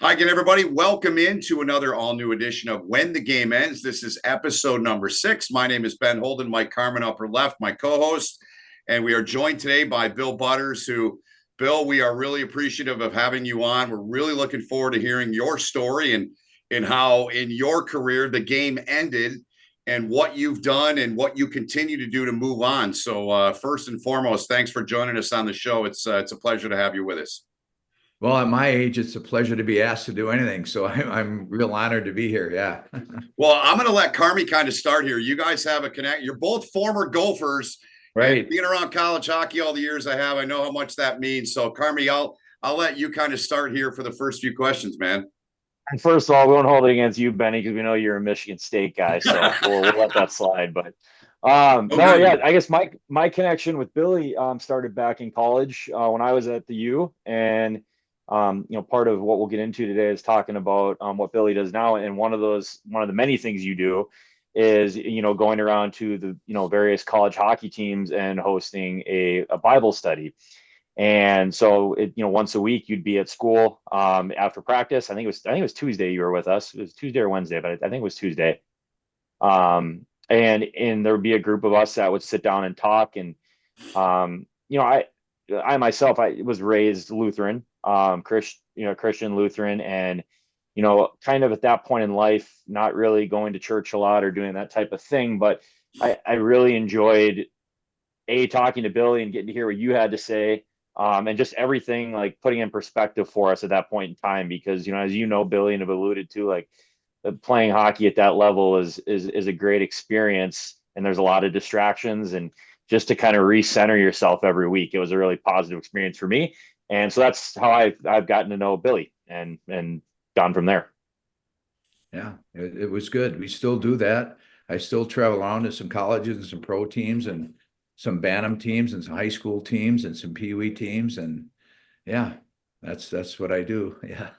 Hi again, everybody. Welcome into another all-new edition of When the Game Ends. This is episode number 6. My name is Ben Holden, Mike Carmen upper left, my co-host, and we are joined today by Bill Butters, Bill, we are really appreciative of having you on. We're really looking forward to hearing your story and how in your career the game ended and what you've done and what you continue to do to move on. So first and foremost, thanks for joining us on the show. It's a pleasure to have you with us. Well, at my age, it's a pleasure to be asked to do anything. So I'm real honored to be here. Yeah. Well, I'm going to let Carmi kind of start here. You guys have a connect. You're both former Gophers, and Right. being around college hockey all the years I have, I know how much that means. So, Carmi, I'll let you kind of start here for the first few questions, man. And first of all, we won't hold it against you, Benny, because we know you're a Michigan State guy, so we'll let that slide. But no, Okay. yeah, I guess my connection with Billy started back in college when I was at the U, and part of what we'll get into today is talking about what Billy does now, and one of the many things you do is going around to the various college hockey teams and hosting a Bible study. And so once a week you'd be at school after practice. I think it was Tuesday you were with us. It was Tuesday or Wednesday, but I think it was Tuesday. And there would be a group of us that would sit down and talk. And um, you know, I myself I was raised Lutheran, Christian Lutheran, and kind of at that point in life, not really going to church a lot or doing that type of thing. But I really enjoyed talking to Billy and getting to hear what you had to say, and just everything like putting in perspective for us at that point in time. Because as Billy, and have alluded to, like playing hockey at that level is a great experience, and there's a lot of distractions, and just to kind of recenter yourself every week, it was a really positive experience for me. And so that's how I've gotten to know Billy and gone from there. Yeah. It was good. We still do that. I still travel around to some colleges and some pro teams and some Bantam teams and some high school teams and some Pee Wee teams. And yeah, that's what I do. Yeah.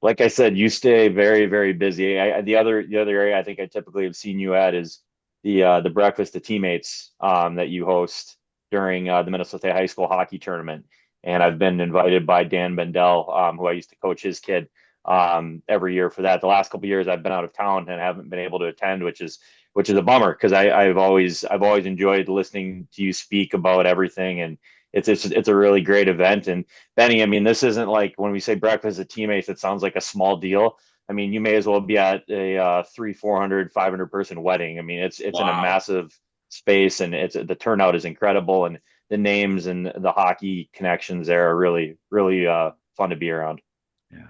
Like I said, you stay very, very busy. The other area I think I typically have seen you at is the breakfast of teammates that you host during the Minnesota High School hockey tournament. And I've been invited by Dan Bendel, who I used to coach his kid every year for that. The last couple of years I've been out of town and haven't been able to attend, which is a bummer, because I've always enjoyed listening to you speak about everything. And it's a really great event. And Benny, I mean, this isn't like when we say breakfast of teammates, it sounds like a small deal. I mean, you may as well be at a 400, 500 person wedding. I mean, it's in a Wow. massive space, and the turnout is incredible, and the names and the hockey connections there are really, really fun to be around. Yeah.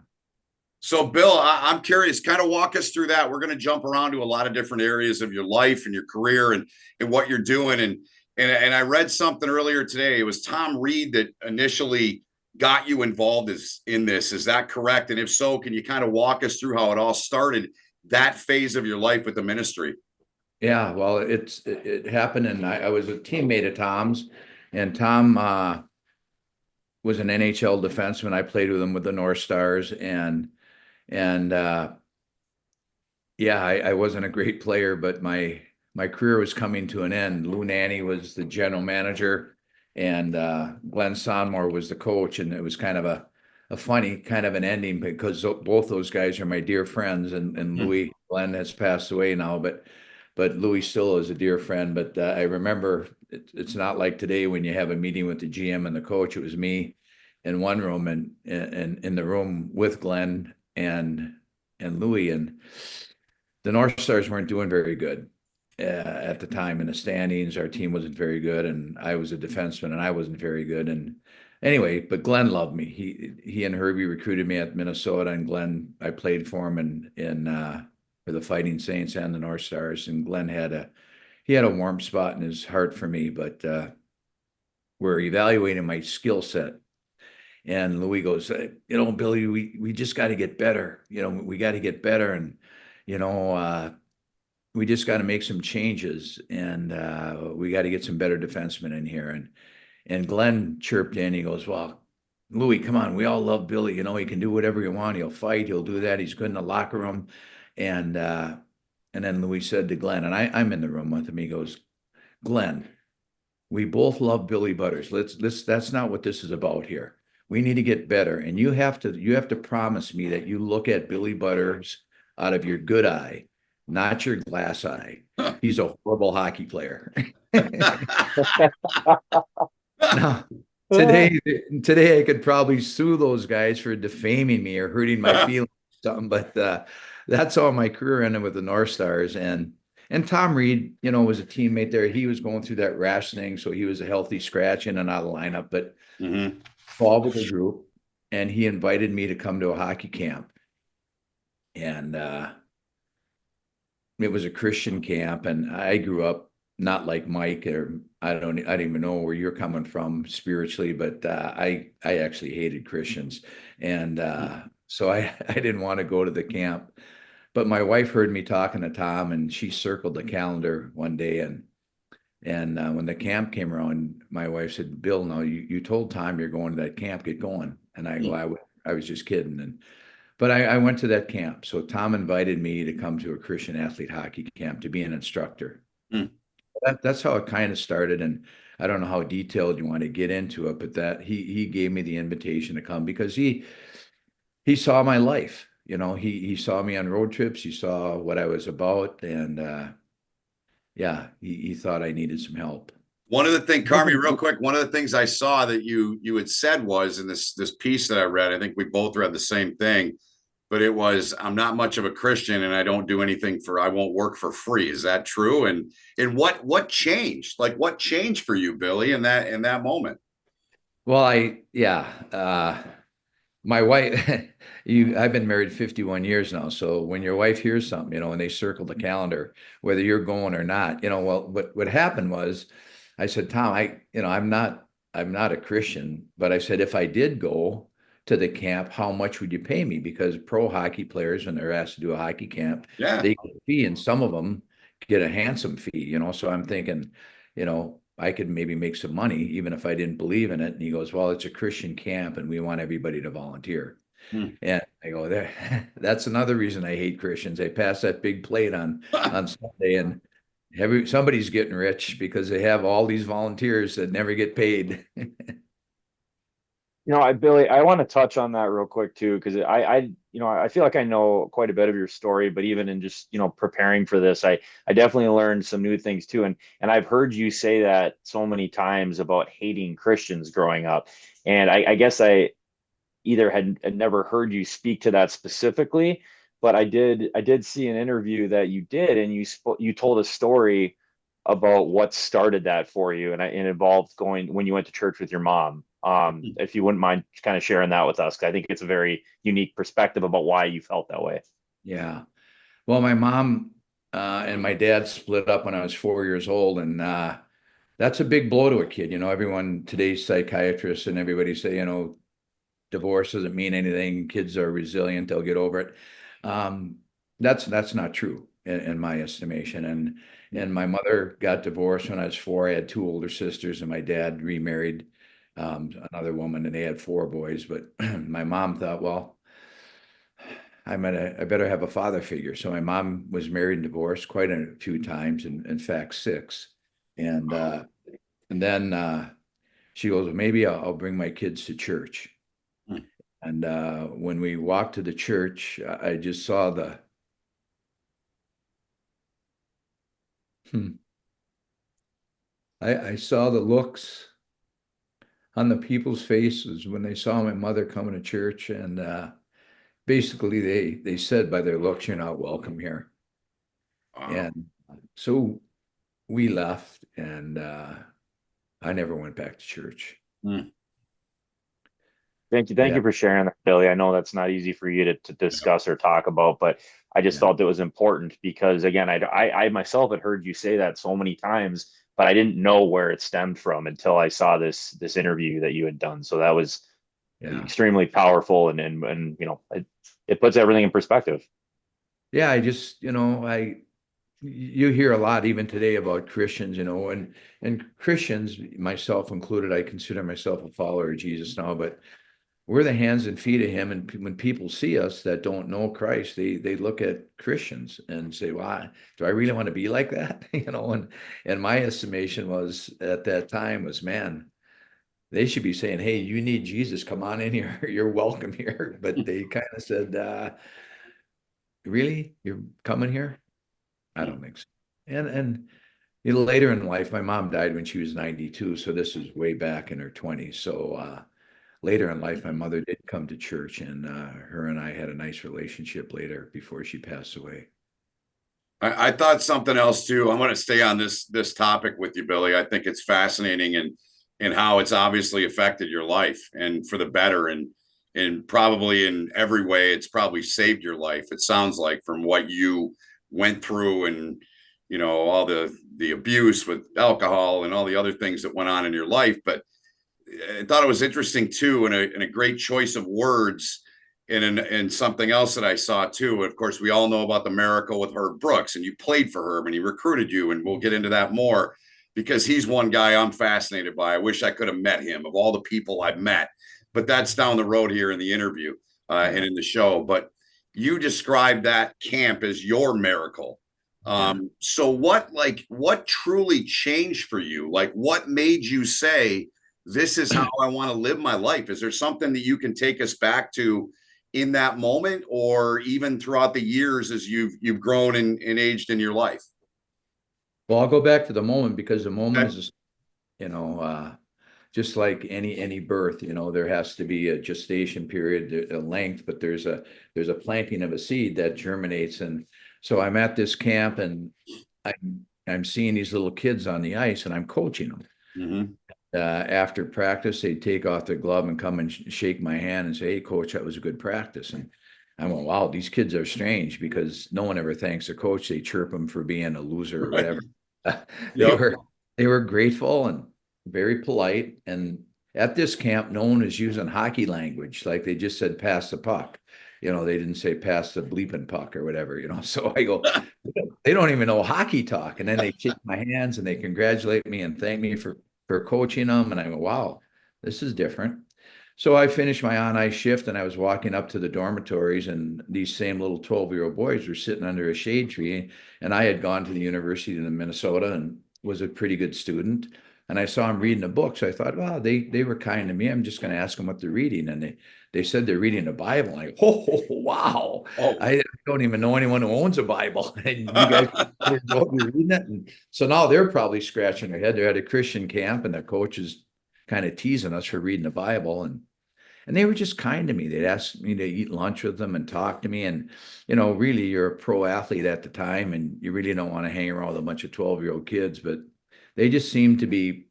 So, Bill, I'm curious, kind of walk us through that. We're going to jump around to a lot of different areas of your life and your career and what you're doing. And I read something earlier today. It was Tom Reed that initially got you involved in this. Is that correct? And if so, can you kind of walk us through how it all started, that phase of your life with the ministry? Yeah. Well, it happened, and I was a teammate of Tom's, and Tom was an NHL defenseman. I played with him with the North Stars, and yeah, I wasn't a great player, but my career was coming to an end. Lou Nanny was the general manager, and Glenn Sonmore was the coach, and it was kind of a funny kind of an ending, because both those guys are my dear friends, and Louis Glenn has passed away now, but Louis still is a dear friend. But I remember it's not like today when you have a meeting with the GM and the coach. It was me in one room, and in the room with Glenn and Louis, and the North Stars weren't doing very good at the time in the standings. Our team wasn't very good, and I was a defenseman, and I wasn't very good. And anyway, but Glenn loved me. He and Herbie recruited me at Minnesota, and Glenn, I played for him in for the Fighting Saints and the North Stars. And Glenn had a warm spot in his heart for me, but we're evaluating my skill set. And Louis goes, Billy, we just got to get better. We got to get better, and you know, uh, we just got to make some changes, and we got to get some better defensemen in here. And Glenn chirped in. He goes, "Well, Louis, come on, we all love Billy. He can do whatever you want. He'll fight. He'll do that. He's good in the locker room." And uh, and then Louis said to Glenn, and I'm in the room with him. He goes, "Glenn, we both love Billy Butters. Let's. That's not what this is about here. we need to get better. And you have to promise me that you look at Billy Butters out of your good eye, not your glass eye. He's a horrible hockey player. Now, today I could probably sue those guys for defaming me or hurting my feelings or something, but that's all my career ended with the North Stars. And Tom Reed, was a teammate there. He was going through that rash thing, so he was a healthy scratch in and out of the lineup, but involved with the group, and he invited me to come to a hockey camp. And it was a Christian camp, and I grew up not like Mike, or I don't even know where you're coming from spiritually, but I actually hated Christians, and so I didn't want to go to the camp. But my wife heard me talking to Tom, and she circled the calendar one day, and when the camp came around, my wife said, "Bill, no, you told Tom you're going to that camp. Get going." And I go, I was just kidding. But I went to that camp. So Tom invited me to come to a Christian athlete hockey camp to be an instructor. That's how it kind of started. And I don't know how detailed you want to get into it, but that he gave me the invitation to come because he saw my life. He saw me on road trips. He saw what I was about. And yeah, he thought I needed some help. One of the things, Carmi, real quick, one of the things I saw that you had said was in this piece that I read, I think we both read the same thing, but it was, I'm not much of a Christian and I don't do anything I won't work for free. Is that true? And what changed? Like what changed for you, Billy, in that moment? Well, my wife, I've been married 51 years now. So when your wife hears something, and they circle the calendar, whether you're going or not, well, what happened was I said, Tom, I'm not a Christian, but I said, if I did go to the camp, how much would you pay me? Because pro hockey players, when they're asked to do a hockey camp, they get a fee, and some of them get a handsome fee, So I'm thinking, I could maybe make some money even if I didn't believe in it. And he goes, well, it's a Christian camp and we want everybody to volunteer. And I go, that's another reason I hate Christians. They pass that big plate on Sunday, and somebody's getting rich because they have all these volunteers that never get paid. Billy, I want to touch on that real quick too, because I feel like I know quite a bit of your story, but even in just, preparing for this, I definitely learned some new things too. And I've heard you say that so many times about hating Christians growing up. And I guess I either had never heard you speak to that specifically, but I did see an interview that you did, and you told a story about what started that for you, and it involved going when you went to church with your mom. If you wouldn't mind kind of sharing that with us, because I think it's a very unique perspective about why you felt that way. Yeah. Well, my mom and my dad split up when I was 4 years old, and that's a big blow to a kid. Everyone today's psychiatrists and everybody say, divorce doesn't mean anything. Kids are resilient; they'll get over it. That's not true in my estimation. And my mother got divorced when I was 4. I had 2 older sisters, and my dad remarried another woman, and they had 4 boys. But my mom thought, well, I better have a father figure. So my mom was married and divorced quite a few times, and in fact 6. And then she goes, well, maybe I'll bring my kids to church. And when we walked to the church, I just saw I saw the looks on the people's faces when they saw my mother coming to church, and basically they said by their looks, "You're not welcome here." And so we left, and I never went back to church. Thank you for sharing that, Billy. I know that's not easy for you to discuss or talk about, but I just felt it was important because, again, I myself had heard you say that so many times, but I didn't know where it stemmed from until I saw this interview that you had done. So that was extremely powerful, and it puts everything in perspective. Yeah, I just you hear a lot even today about Christians, and Christians, myself included. I consider myself a follower of Jesus now, but we're the hands and feet of him. And when people see us that don't know Christ, they look at Christians and say, "Wow, do I really want to be like that?" And my estimation was at that time was, man, they should be saying, hey, you need Jesus, come on in here. You're welcome here. But they kind of said, really? You're coming here? I don't think so. And later in life, my mom died when she was 92. So this is way back in her 20s. So later in life, my mother did come to church, and her and I had a nice relationship later before she passed away. I thought something else too. I want to stay on this topic with you, Billy. I think it's fascinating and how it's obviously affected your life and for the better, and probably in every way it's probably saved your life. It sounds like from what you went through, and all the abuse with alcohol and all the other things that went on in your life. But I thought it was interesting too, and a great choice of words in something else that I saw too. Of course, we all know about the miracle with Herb Brooks, and you played for Herb, and he recruited you, and we'll get into that more because he's one guy I'm fascinated by. I wish I could have met him of all the people I've met, but that's down the road here in the interview and in the show. But you described that camp as your miracle. So what truly changed for you? Like, what made you say, this is how I want to live my life? Is there something that you can take us back to in that moment, or even throughout the years as you've grown and aged in your life? Well, I'll go back to the moment, because the moment Okay. is, just like any birth, there has to be a gestation period, a length, but there's a planting of a seed that germinates. And so I'm at this camp, and I'm seeing these little kids on the ice, and I'm coaching them. Mm-hmm. After practice, they'd take off their glove and come and shake my hand and say, hey, coach, that was a good practice. And I went, wow, these kids are strange, because no one ever thanks a coach. They chirp them for being a loser or whatever. Yep. They were grateful and very polite. And at this camp, no one was using hockey language. Like, they just said, pass the puck. They didn't say pass the bleeping puck or whatever, So I go, they don't even know hockey talk. And then they shake my hands and they congratulate me and thank me for coaching them. And I go, wow, this is different. So I finished my on-ice shift, and I was walking up to the dormitories, and these same little 12-year-old boys were sitting under a shade tree. And I had gone to the University of Minnesota and was a pretty good student. And I saw them reading a book. So I thought, wow, they were kind to me. I'm just going to ask them what they're reading. And they said they're reading the Bible. And I go, oh, wow. Oh. I don't even know anyone who owns a Bible. And you guys know you're reading it. And so now they're probably scratching their head. They're at a Christian camp, and the coach is kind of teasing us for reading the Bible. And they were just kind to me. They'd ask me to eat lunch with them and talk to me. And, really, you're a pro athlete at the time, and you really don't want to hang around with a bunch of 12-year-old kids, but they just seemed to be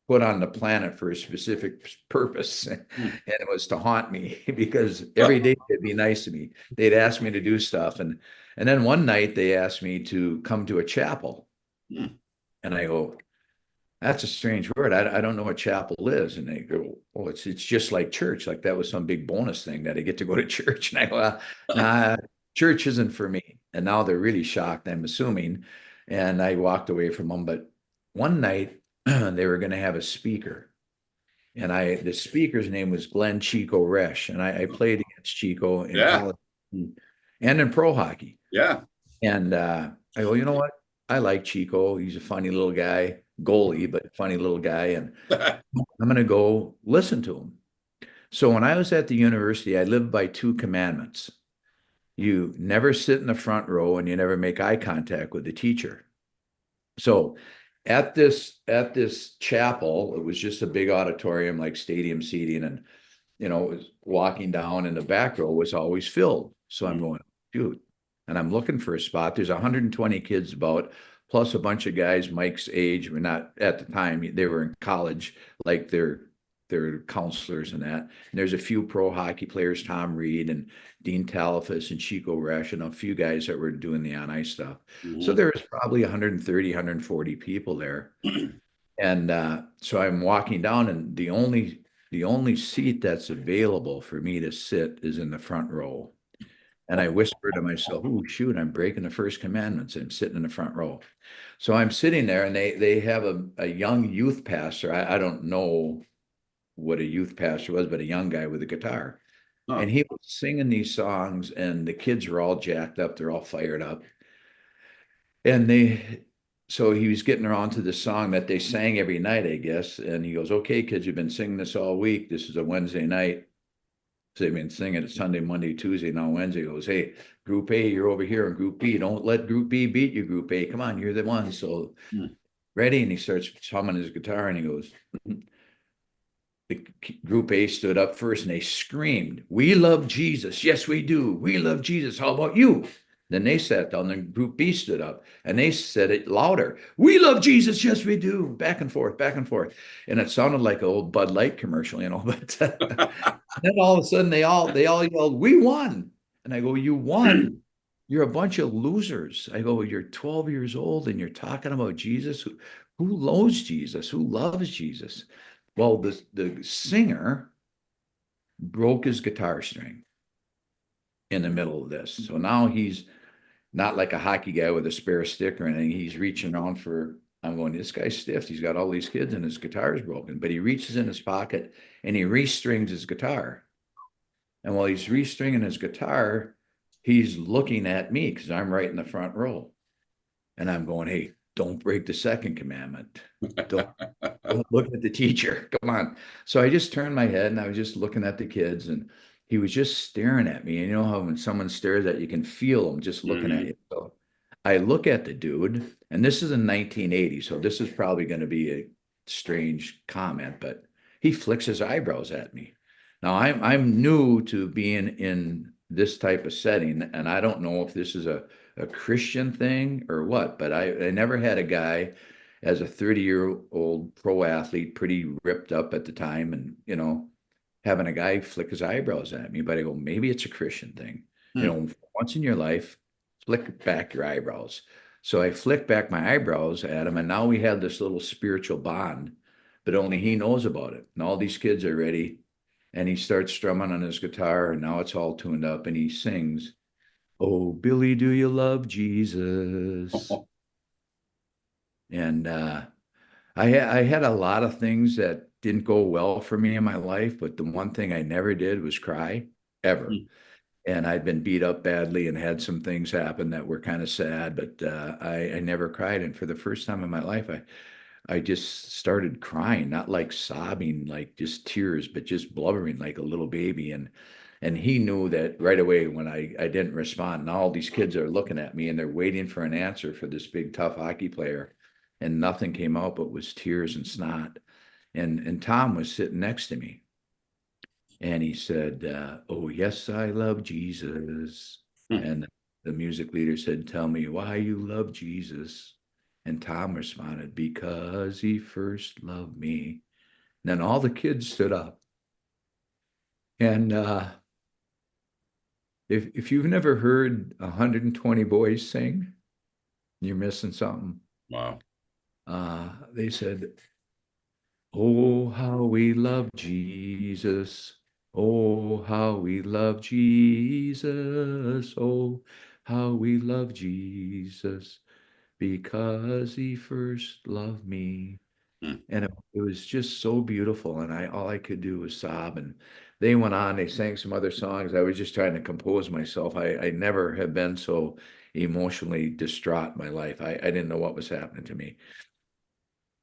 put on the planet for a specific purpose. And it was to haunt me, because every day they'd be nice to me. They'd ask me to do stuff. And then one night they asked me to come to a chapel. And I go, that's a strange word. I don't know what chapel is. And they go, oh, it's just like church. Like that was some big bonus thing that I get to go to church. And I go, nah, church isn't for me. And now they're really shocked, I'm assuming. And I walked away from them. But one night they were going to have a speaker. And the speaker's name was Glenn Chico Resch. And I played against Chico in college and in pro hockey. Yeah. And I go, you know what? I like Chico. He's a funny little guy, goalie, but funny little guy. And I'm going to go listen to him. So when I was at the university, I lived by 2 commandments. You never sit in the front row, and you never make eye contact with the teacher. So at this chapel, it was just a big auditorium, like stadium seating. And, it was walking down, and the back row was always filled. So I'm going, dude, and I'm looking for a spot. There's 120 kids about, plus a bunch of guys Mike's age. We're not at the time, they were in college, like they're counselors and that. And there's a few pro hockey players, Tom Reed and Dean Talifas and Chico Resch, and a few guys that were doing the on-ice stuff. So there was probably 130, 140 people there. And so I'm walking down, and the only seat that's available for me to sit is in the front row. And I whispered to myself, oh, shoot, I'm breaking the first commandments. I'm sitting in the front row. So I'm sitting there, and they have a young youth pastor. I don't know what a youth pastor was, but a young guy with a guitar. And he was singing these songs, and the kids are all jacked up. They're all fired up. And so he was getting around to the song that they sang every night, I guess. And he goes, okay, kids, you've been singing this all week. This is a Wednesday night. So they've been singing it Sunday, Monday, Tuesday, now Wednesday. He goes, hey, Group A, you're over here in Group B. Don't let Group B beat you, Group A. Come on, you're the one. So ready? And he starts humming his guitar and he goes, the Group A stood up first and they screamed, we love Jesus. Yes, we do. We love Jesus. How about you? Then they sat down, then Group B stood up and they said it louder. We love Jesus. Yes, we do. Back and forth, back and forth. And it sounded like an old Bud Light commercial, but then all of a sudden they all yelled, we won. And I go, you won? You're a bunch of losers. I go, you're 12 years old and you're talking about Jesus. Who loves Jesus? Who loves Jesus? Well, the singer broke his guitar string in the middle of this. So now he's not like a hockey guy with a spare stick or anything. He's reaching around for, I'm going, this guy's stiff. He's got all these kids and his guitar is broken. But he reaches in his pocket and he restrings his guitar. And while he's restringing his guitar, he's looking at me because I'm right in the front row. And I'm going, hey, don't break the second commandment. Don't look at the teacher. Come on. So I just turned my head and I was just looking at the kids and he was just staring at me. And you know how when someone stares at you, can feel them just looking at you. So I look at the dude, and this is in 1980. So this is probably going to be a strange comment, but he flicks his eyebrows at me. Now I'm new to being in this type of setting, and I don't know if this is a Christian thing or what, but I never had a guy as a 30-year-old pro athlete, pretty ripped up at the time, and having a guy flick his eyebrows at me. But I go, maybe it's a Christian thing. Once in your life, flick back your eyebrows. So I flick back my eyebrows at him, and now we have this little spiritual bond, but only he knows about it. And all these kids are ready. And he starts strumming on his guitar, and now it's all tuned up, and he sings, oh, Billy, do you love Jesus? And I had a lot of things that didn't go well for me in my life, but the one thing I never did was cry, ever. And I'd been beat up badly and had some things happen that were kind of sad, but I never cried. And for the first time in my life, I just started crying, not like sobbing, like just tears, but just blubbering like a little baby. And he knew that right away when I didn't respond. And all these kids are looking at me and they're waiting for an answer for this big, tough hockey player. And nothing came out but was tears and snot. And Tom was sitting next to me. And he said, oh, yes, I love Jesus. And the music leader said, tell me why you love Jesus. And Tom responded, because he first loved me. And then all the kids stood up. And if you've never heard 120 boys sing, you're missing something. Wow. They said, oh, how we love Jesus. Oh, how we love Jesus. Oh, how we love Jesus. Because he first loved me. And it was just so beautiful. And all I could do was sob. And they went on, they sang some other songs. I was just trying to compose myself. I never have been so emotionally distraught in my life. I didn't know what was happening to me.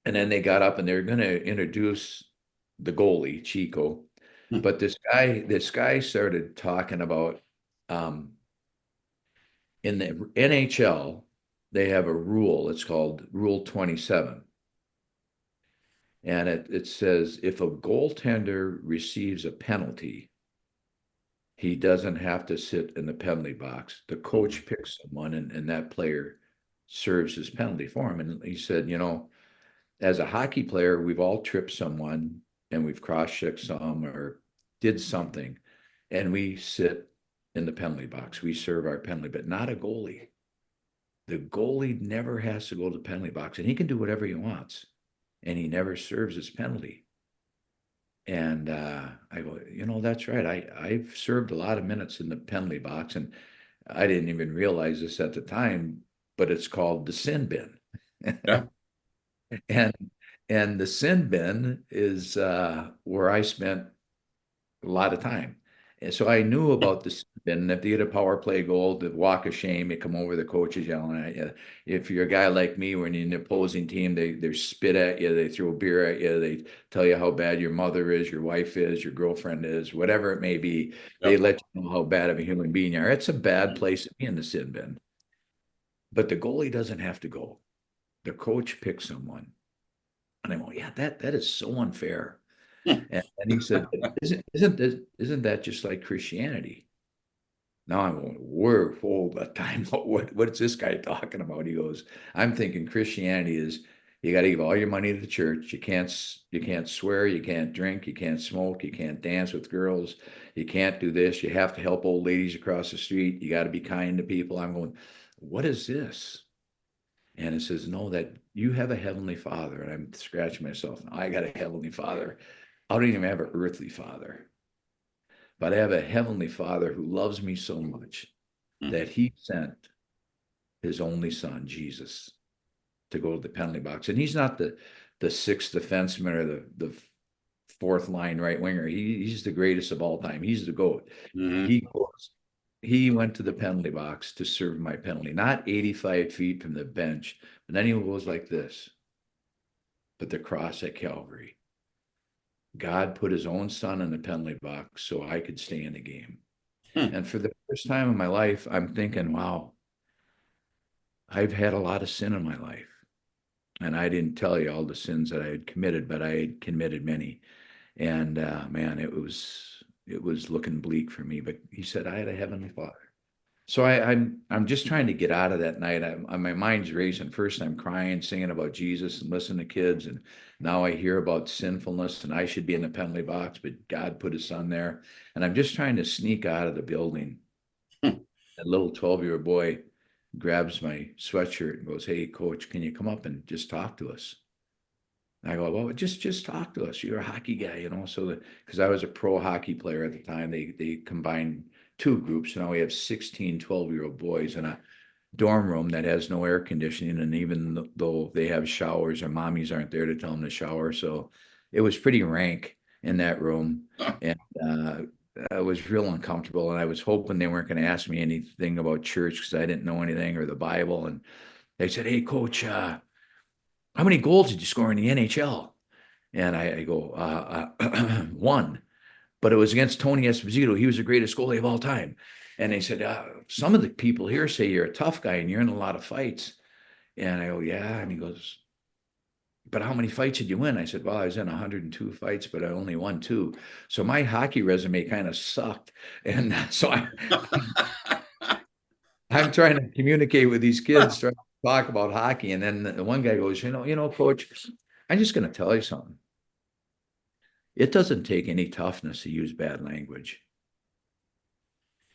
And then they got up and they were going to introduce the goalie, Chico. But this guy started talking about in the NHL, they have a rule. It's called Rule 27. And it says if a goaltender receives a penalty, he doesn't have to sit in the penalty box. The coach picks someone and that player serves his penalty for him. And he said, as a hockey player, we've all tripped someone and we've cross-checked some or did something, and we sit in the penalty box. We serve our penalty, but not a goalie. The goalie never has to go to the penalty box, and he can do whatever he wants, and he never serves his penalty. And I go, that's right. I've served a lot of minutes in the penalty box, and I didn't even realize this at the time, but it's called the sin bin. Yeah. And the sin bin is where I spent a lot of time. And so I knew about this. And if they get a power play goal, the walk of shame, they come over, the coaches yelling at you. If you're a guy like me, when you're in the opposing team, they spit at you, they throw beer at you, they tell you how bad your mother is, your wife is, your girlfriend is, whatever it may be. They Yep. let you know how bad of a human being you are. It's a bad place to be in the sin bin. But the goalie doesn't have to go. The coach picks someone. And I go, yeah, that is so unfair. And he said, isn't that just like Christianity? Now I'm going, we're hold a time out. What's this guy talking about? He goes, I'm thinking Christianity is you got to give all your money to the church. You can't swear, you can't drink, you can't smoke, you can't dance with girls, you can't do this. You have to help old ladies across the street. You got to be kind to people. I'm going, what is this? And it says, no, that you have a heavenly father. And I'm scratching myself. I got a heavenly father. I don't even have an earthly father, but I have a heavenly father who loves me so much that he sent his only son, Jesus, to go to the penalty box. And he's not the sixth defenseman or the fourth line right winger. He's the greatest of all time. He's the GOAT. He went to the penalty box to serve my penalty, not 85 feet from the bench. But then he goes like this. But the cross at Calvary. God put his own son in the penalty box so I could stay in the game. And for the first time in my life, I'm thinking, wow, I've had a lot of sin in my life. And I didn't tell you all the sins that I had committed, but I had committed many. And man, it was looking bleak for me. But he said, I had a heavenly father. So I'm just trying to get out of that night. My mind's racing. First, I'm crying, singing about Jesus and listening to kids. And now I hear about sinfulness and I should be in the penalty box, but God put his son there. And I'm just trying to sneak out of the building. A little 12-year-old boy grabs my sweatshirt and goes, hey, coach, can you come up and just talk to us? And I go, well, just talk to us. You're a hockey guy, you know. So because I was a pro hockey player at the time, they combined two groups. Now we have 16 12-year-old boys in a dorm room that has no air conditioning. And even though they have showers, their mommies aren't there to tell them to shower. So it was pretty rank in that room. And I was real uncomfortable. And I was hoping they weren't going to ask me anything about church because I didn't know anything or the Bible. And they said, hey, coach, how many goals did you score in the NHL? And I go, one. But it was against Tony Esposito. He was the greatest goalie of all time. And they said, some of the people here say you're a tough guy and you're in a lot of fights. And I go, yeah. And he goes, but how many fights did you win? I said, well, I was in 102 fights, but I only won 2. So my hockey resume kind of sucked. And so I'm trying to communicate with these kids, trying to talk about hockey. And then the one guy goes, you know, coach, I'm just going to tell you something. It doesn't take any toughness to use bad language.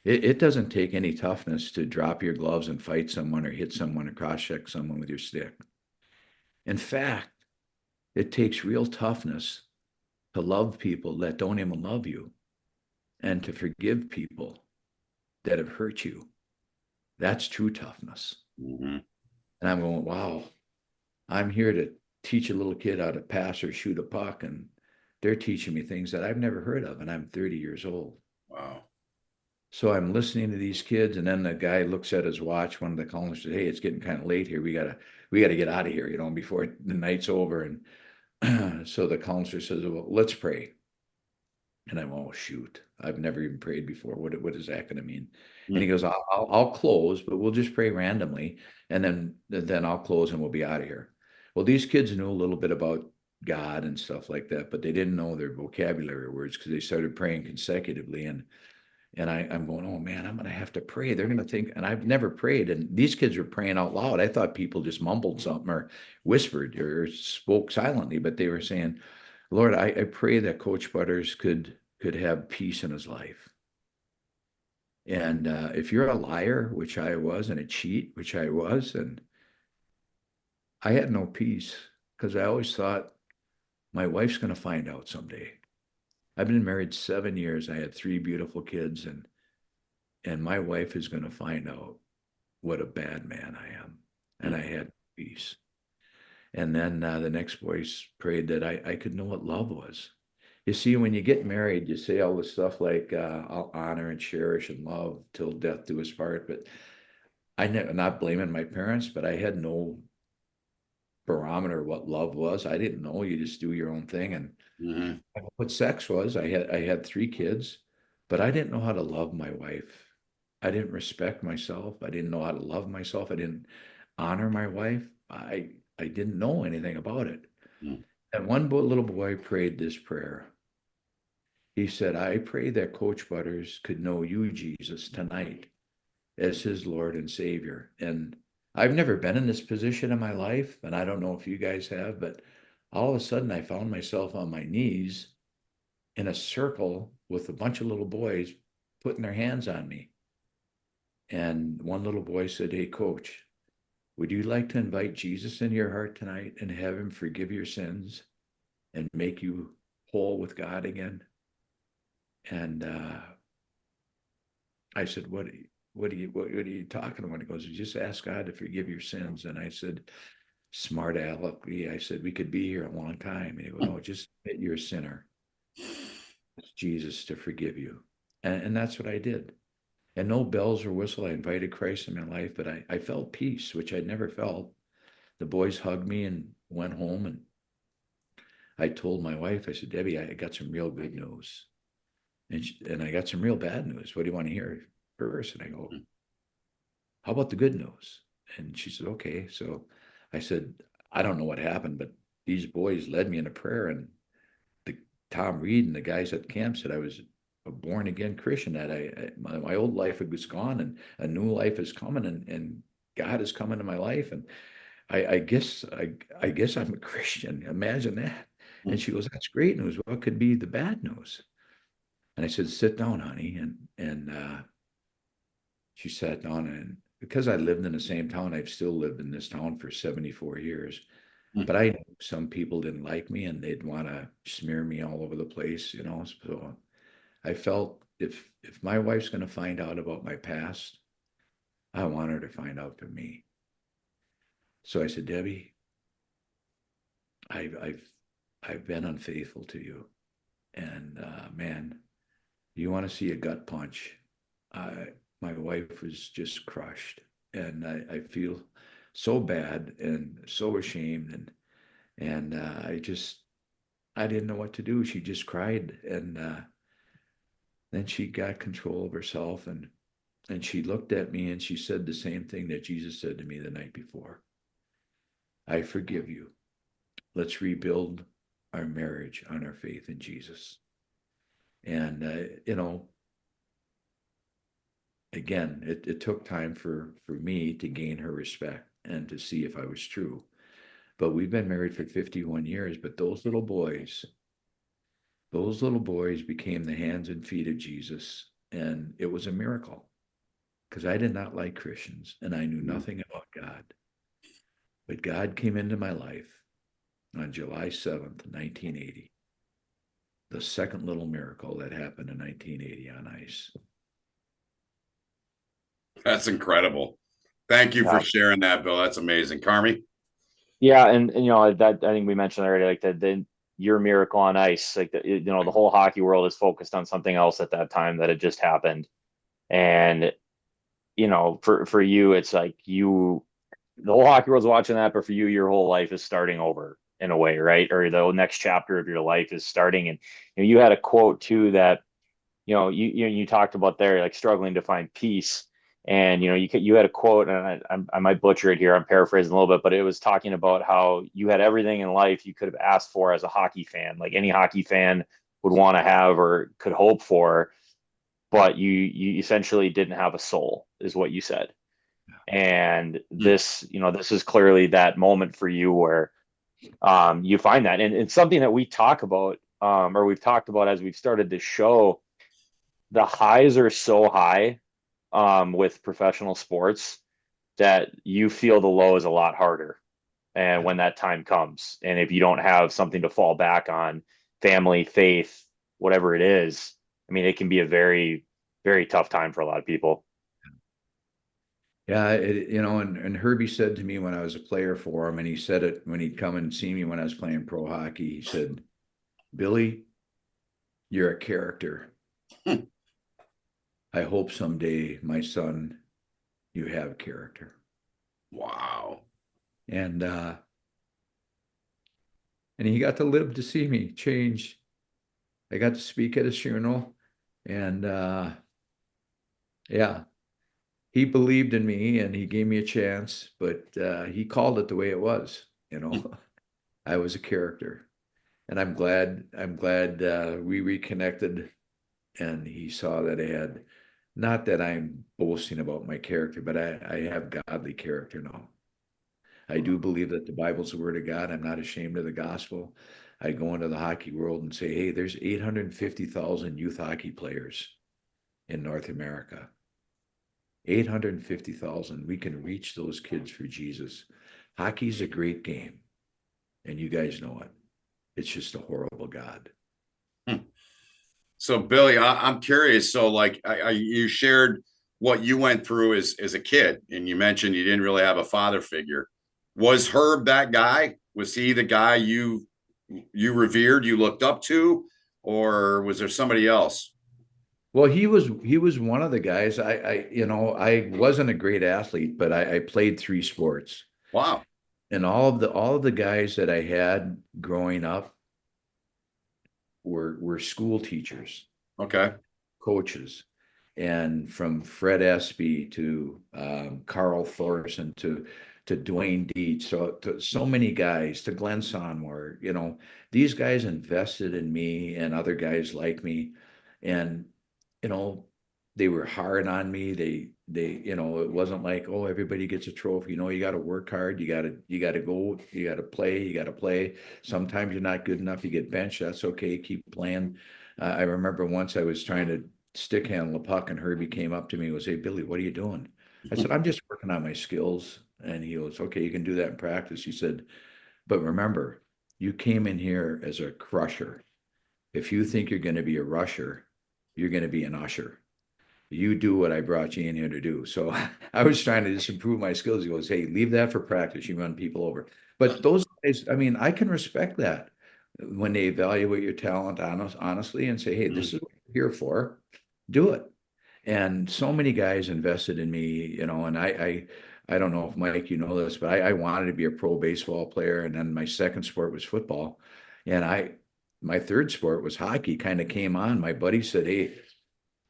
It doesn't take any toughness to drop your gloves and fight someone or hit someone or cross-check someone with your stick. In fact, it takes real toughness to love people that don't even love you and to forgive people that have hurt you. That's true toughness. And I'm going, wow, I'm here to teach a little kid how to pass or shoot a puck, and they're teaching me things that I've never heard of, and I'm 30 years old. Wow. So I'm listening to these kids, and then the guy looks at his watch. One of the colonists said, hey, it's getting kind of late here. We gotta get out of here, you know, before the night's over. And so the counselor says, well, let's pray. And I'm, oh, shoot, I've never even prayed before. What is that going to mean? And he goes, I'll close, but we'll just pray randomly. And then I'll close and we'll be out of here. Well, these kids knew a little bit about God and stuff like that, but they didn't know their vocabulary words because they started praying consecutively. And I'm going, oh man, I'm going to have to pray. They're going to think, and I've never prayed. And these kids were praying out loud. I thought people just mumbled something or whispered or spoke silently, but they were saying, Lord, I pray that Coach Butters could have peace in his life. And if you're a liar, which I was, and a cheat, which I was, and I had no peace because I always thought my wife's going to find out someday. I've been married 7 years. I had 3 beautiful kids, and my wife is going to find out what a bad man I am. And I had peace. And then the next voice prayed that I could know what love was. You see, when you get married, you say all this stuff like, I'll honor and cherish and love till death do us part. But I never, not blaming my parents, but I had no barometer what love was. I didn't know. You just do your own thing. And Mhm. what sex was. I had 3 kids, but I didn't know how to love my wife. I didn't respect myself. I didn't know how to love myself. I didn't honor my wife. I didn't know anything about it. Mm. And one little boy prayed this prayer. He said, I pray that Coach Butters could know you, Jesus, tonight as his Lord and Savior. And I've never been in this position in my life, and I don't know if you guys have, but all of a sudden I found myself on my knees in a circle with a bunch of little boys putting their hands on me. And one little boy said, Hey, Coach, would you like to invite Jesus into your heart tonight and have him forgive your sins and make you whole with God again? And I said, what are you talking about? He goes, just ask God to forgive your sins. And I said, smart aleck. I said, we could be here a long time. And he goes, no, just admit you're a sinner. Ask Jesus to forgive you. And that's what I did. And no bells or whistle. I invited Christ in my life, but I felt peace, which I'd never felt. The boys hugged me and went home. And I told my wife, I said, Debbie, I got some real good news. And I got some real bad news. What do you want to hear first? And I go, how about the good news? And she said, okay. So I said, I don't know what happened, but these boys led me in a prayer. And the Tom Reed and the guys at camp said I was a born again Christian, that my old life was gone and a new life is coming, and God is coming to my life. And I guess I'm a Christian. Imagine that. And she goes, that's great news. What could be the bad news? And I said, sit down, honey. And she sat down, and because I lived in the same town, I've still lived in this town for 74 years. Mm. But I knew some people didn't like me and they'd want to smear me all over the place, So I felt if my wife's going to find out about my past, I want her to find out from me. So I said, Debbie, I've I've I've been unfaithful to you, and man, you want to see a gut punch? My wife was just crushed, and I feel so bad and so ashamed, and I didn't know what to do. She just cried, and then she got control of herself, and she looked at me and she said the same thing that Jesus said to me the night before. I forgive you. Let's rebuild our marriage on our faith in Jesus. And again, it took time for me to gain her respect and to see if I was true. But we've been married for 51 years. But those little boys became the hands and feet of Jesus. And it was a miracle because I did not like Christians and I knew nothing about God. But God came into my life on July 7th, 1980. The second little miracle that happened in 1980 on ice. That's incredible. Thank you for Yeah. sharing that, Bill. That's amazing. Carmi? Yeah, and that I think we mentioned already, like the your miracle on ice, like the whole hockey world is focused on something else at that time that had just happened, and for you, it's like the whole hockey world's watching that, but for you, your whole life is starting over in a way, right? Or the next chapter of your life is starting, and you had a quote too that you talked about there, like struggling to find peace. And you had a quote, and I might butcher it here. I'm paraphrasing a little bit, but it was talking about how you had everything in life you could have asked for as a hockey fan, like any hockey fan would want to have or could hope for, but you essentially didn't have a soul, is what you said. And this is clearly that moment for you where you find that, and it's something that we talk about, or we've talked about as we've started this show. The highs are so high with professional sports that you feel the low is a lot harder. And when that time comes, and if you don't have something to fall back on, family, faith, whatever it is, I mean, it can be a very, very tough time for a lot of people. Yeah, and Herbie said to me when I was a player for him, and he said it when he'd come and see me when I was playing pro hockey. He said, Billy, you're a character. Hmm. I hope someday, my son, you have character. Wow. And he got to live to see me change. I got to speak at his funeral, and yeah, he believed in me and he gave me a chance, but he called it the way it was. I was a character, and I'm glad we reconnected, and he saw that I had, not that I'm boasting about my character, but I have godly character now. I do believe that the Bible's the word of God. I'm not ashamed of the gospel. I go into the hockey world and say, hey, there's 850,000 youth hockey players in North America. 850,000. We can reach those kids for Jesus. Hockey's a great game, and you guys know it. It's just a horrible God. So, Billy, I'm curious. So, like, you shared what you went through as a kid, and you mentioned you didn't really have a father figure. Was Herb that guy? Was he the guy you revered, you looked up to, or was there somebody else? Well, he was one of the guys. I wasn't a great athlete, but I played three sports. Wow. And all of the guys that I had growing up were school teachers, Okay. coaches, and from Fred Espy to Carl Thorson to Dwayne Dietz, so many guys, to Glenn Sonmore. These guys invested in me and other guys like me, and you know they were hard on me. They it wasn't like, oh, everybody gets a trophy. You got to work hard. You got to go. You got to play. You got to play. Sometimes you're not good enough. You get benched. That's okay. Keep playing. I remember once I was trying to stick handle the puck, and Herbie came up to me and was, hey, Billy, what are you doing? I said, I'm just working on my skills. And he goes, okay, you can do that in practice. He said, but remember, you came in here as a crusher. If you think you're going to be a rusher, you're going to be an usher. You do what I brought you in here to do. So I was trying to just improve my skills. He goes, hey, leave that for practice. You run people over. But those guys, I mean, I can respect that when they evaluate your talent honestly and say, hey, this is what you're here for. Do it. And so many guys invested in me, and I don't know if Mike, you know this, but I wanted to be a pro baseball player. And then my second sport was football. And my third sport was hockey, kind of came on. My buddy said, hey,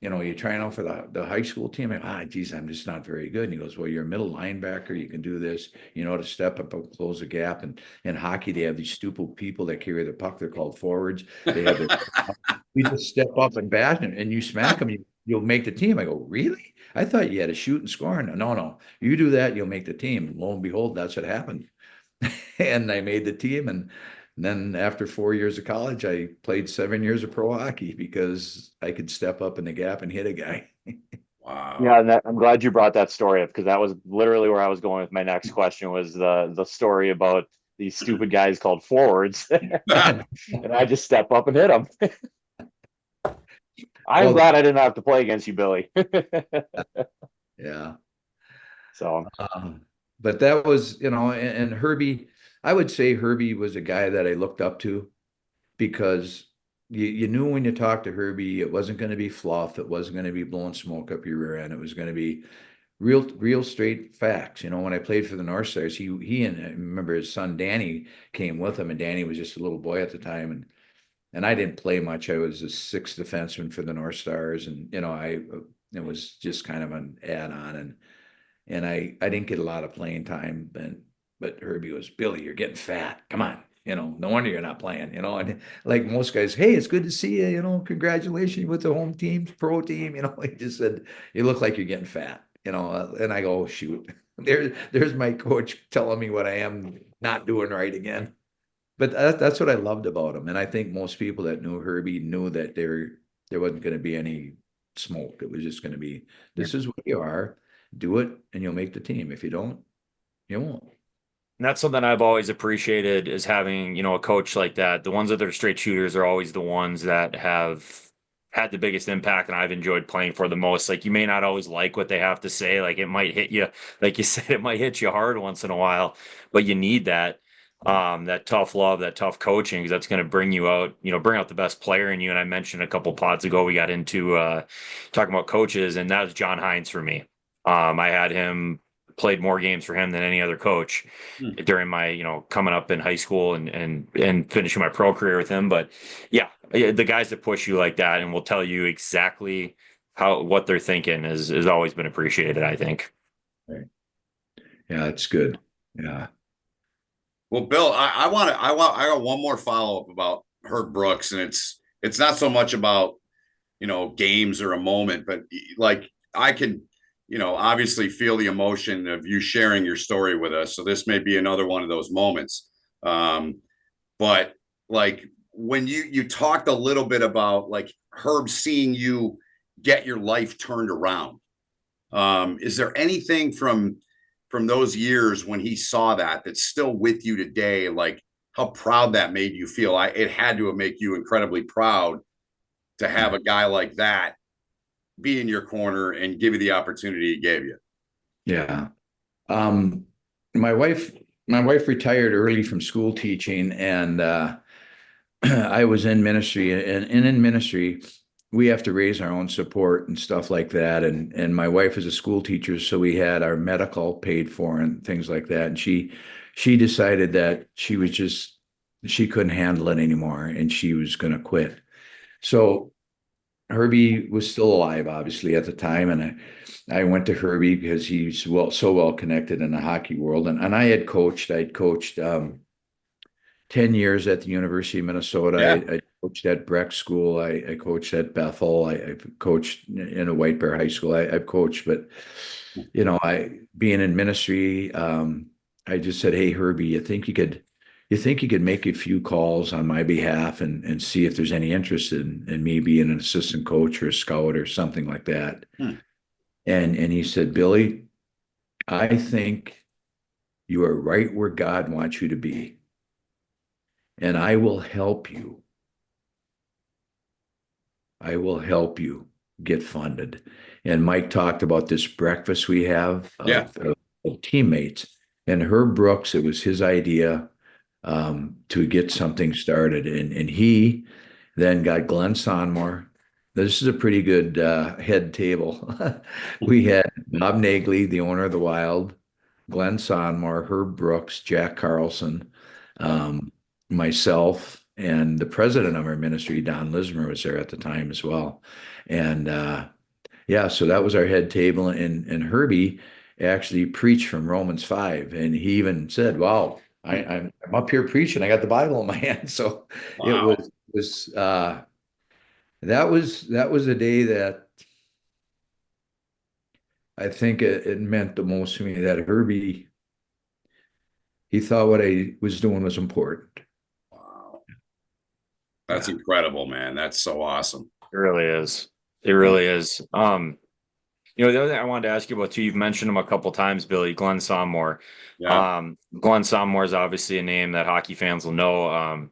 you trying out for the high school team? Geez, I'm just not very good. And he goes, well, you're a middle linebacker. You can do this, to step up and close the gap. And in hockey, they have these stupid people that carry the puck. They're called forwards. They have we just step up and bat, and you smack them. You'll make the team. I go, really? I thought you had to shoot and score. No. You do that, you'll make the team. And lo and behold, that's what happened. And I made the team. And then after 4 years of college, I played 7 years of pro hockey because I could step up in the gap and hit a guy. Wow. Yeah, and I'm glad you brought that story up, because that was literally where I was going with my next question, was the story about these stupid guys called forwards, and I just step up and hit them. I'm glad I didn't have to play against you, Billy. Yeah. So, but that was, and Herbie, I would say Herbie was a guy that I looked up to, because you knew when you talked to Herbie, it wasn't going to be fluff. It wasn't going to be blowing smoke up your rear end. It was going to be real straight facts. When I played for the North Stars, he and I remember his son Danny came with him, and Danny was just a little boy at the time, and I didn't play much. I was a sixth defenseman for the North Stars, and it was just kind of an add-on, and I didn't get a lot of playing time. But Herbie was, Billy, you're getting fat. Come on, no wonder you're not playing. And like most guys, hey, it's good to see you. Congratulations with the home team, pro team. He just said, you look like you're getting fat. And I go, oh, shoot, there's my coach telling me what I am not doing right again. But that's what I loved about him. And I think most people that knew Herbie knew that there wasn't going to be any smoke. It was just going to be, this is what you are, do it, and you'll make the team. If you don't, you won't. And that's something I've always appreciated, is having, a coach like that. The ones that are straight shooters are always the ones that have had the biggest impact, and I've enjoyed playing for the most. Like, you may not always like what they have to say. Like, it might hit you, like you said, it might hit you hard once in a while, but you need that. that tough love, that tough coaching, because that's going to bring you out, bring out the best player in you. And I mentioned a couple pods ago, we got into talking about coaches, and that was John Hines for me. I had him played more games for him than any other coach during my, coming up in high school and finishing my pro career with him. But yeah, the guys that push you like that and will tell you exactly what they're thinking has always been appreciated, I think. Right. Yeah, it's good. Yeah. Well, Bill, I got one more follow up about Herb Brooks, and it's not so much about games or a moment, but like I can obviously feel the emotion of you sharing your story with us. So this may be another one of those moments. But like when you talked a little bit about like Herb seeing you get your life turned around, is there anything from those years when he saw that's still with you today, like how proud that made you feel? It had to make you incredibly proud to have a guy like that be in your corner and give you the opportunity he gave you. Yeah. My wife retired early from school teaching, and I was in ministry, and in ministry, we have to raise our own support and stuff like that. And my wife is a school teacher, so we had our medical paid for and things like that. And she decided that she couldn't handle it anymore, and she was going to quit. So Herbie was still alive, obviously, at the time, and I went to Herbie because he's so well connected in the hockey world, and I'd coached 10 years at the University of Minnesota. Yeah. I coached at Breck School. I coached at Bethel. I've coached in a White Bear High School. I've coached, but being in ministry, I just said, "Hey, Herbie, you think you could make a few calls on my behalf and see if there's any interest in me being an assistant coach or a scout or something like that?" And he said, "Billy, I think you are right where God wants you to be, and I will help you. I will help you get funded." And Mike talked about this breakfast we have of teammates, and Herb Brooks, it was his idea to get something started. And he then got Glenn Sonmore. This is a pretty good head table. We had Bob Nagley, the owner of the Wild, Glenn Sonmore, Herb Brooks, Jack Carlson, myself, and the president of our ministry, Don Lismer, was there at the time as well. And so that was our head table. And Herbie actually preached from Romans 5. And he even said, "Wow, I'm up here preaching. I got the Bible in my hand." So Wow. It was that was a day that I think it meant the most to me, that Herbie, he thought what I was doing was important. Wow. That's incredible, man. That's so awesome. It really is. It really is. The other thing I wanted to ask you about too, you've mentioned him a couple times, Billy, Glenn Sonmore. Yeah. Glenn Sonmore is obviously a name that hockey fans will know.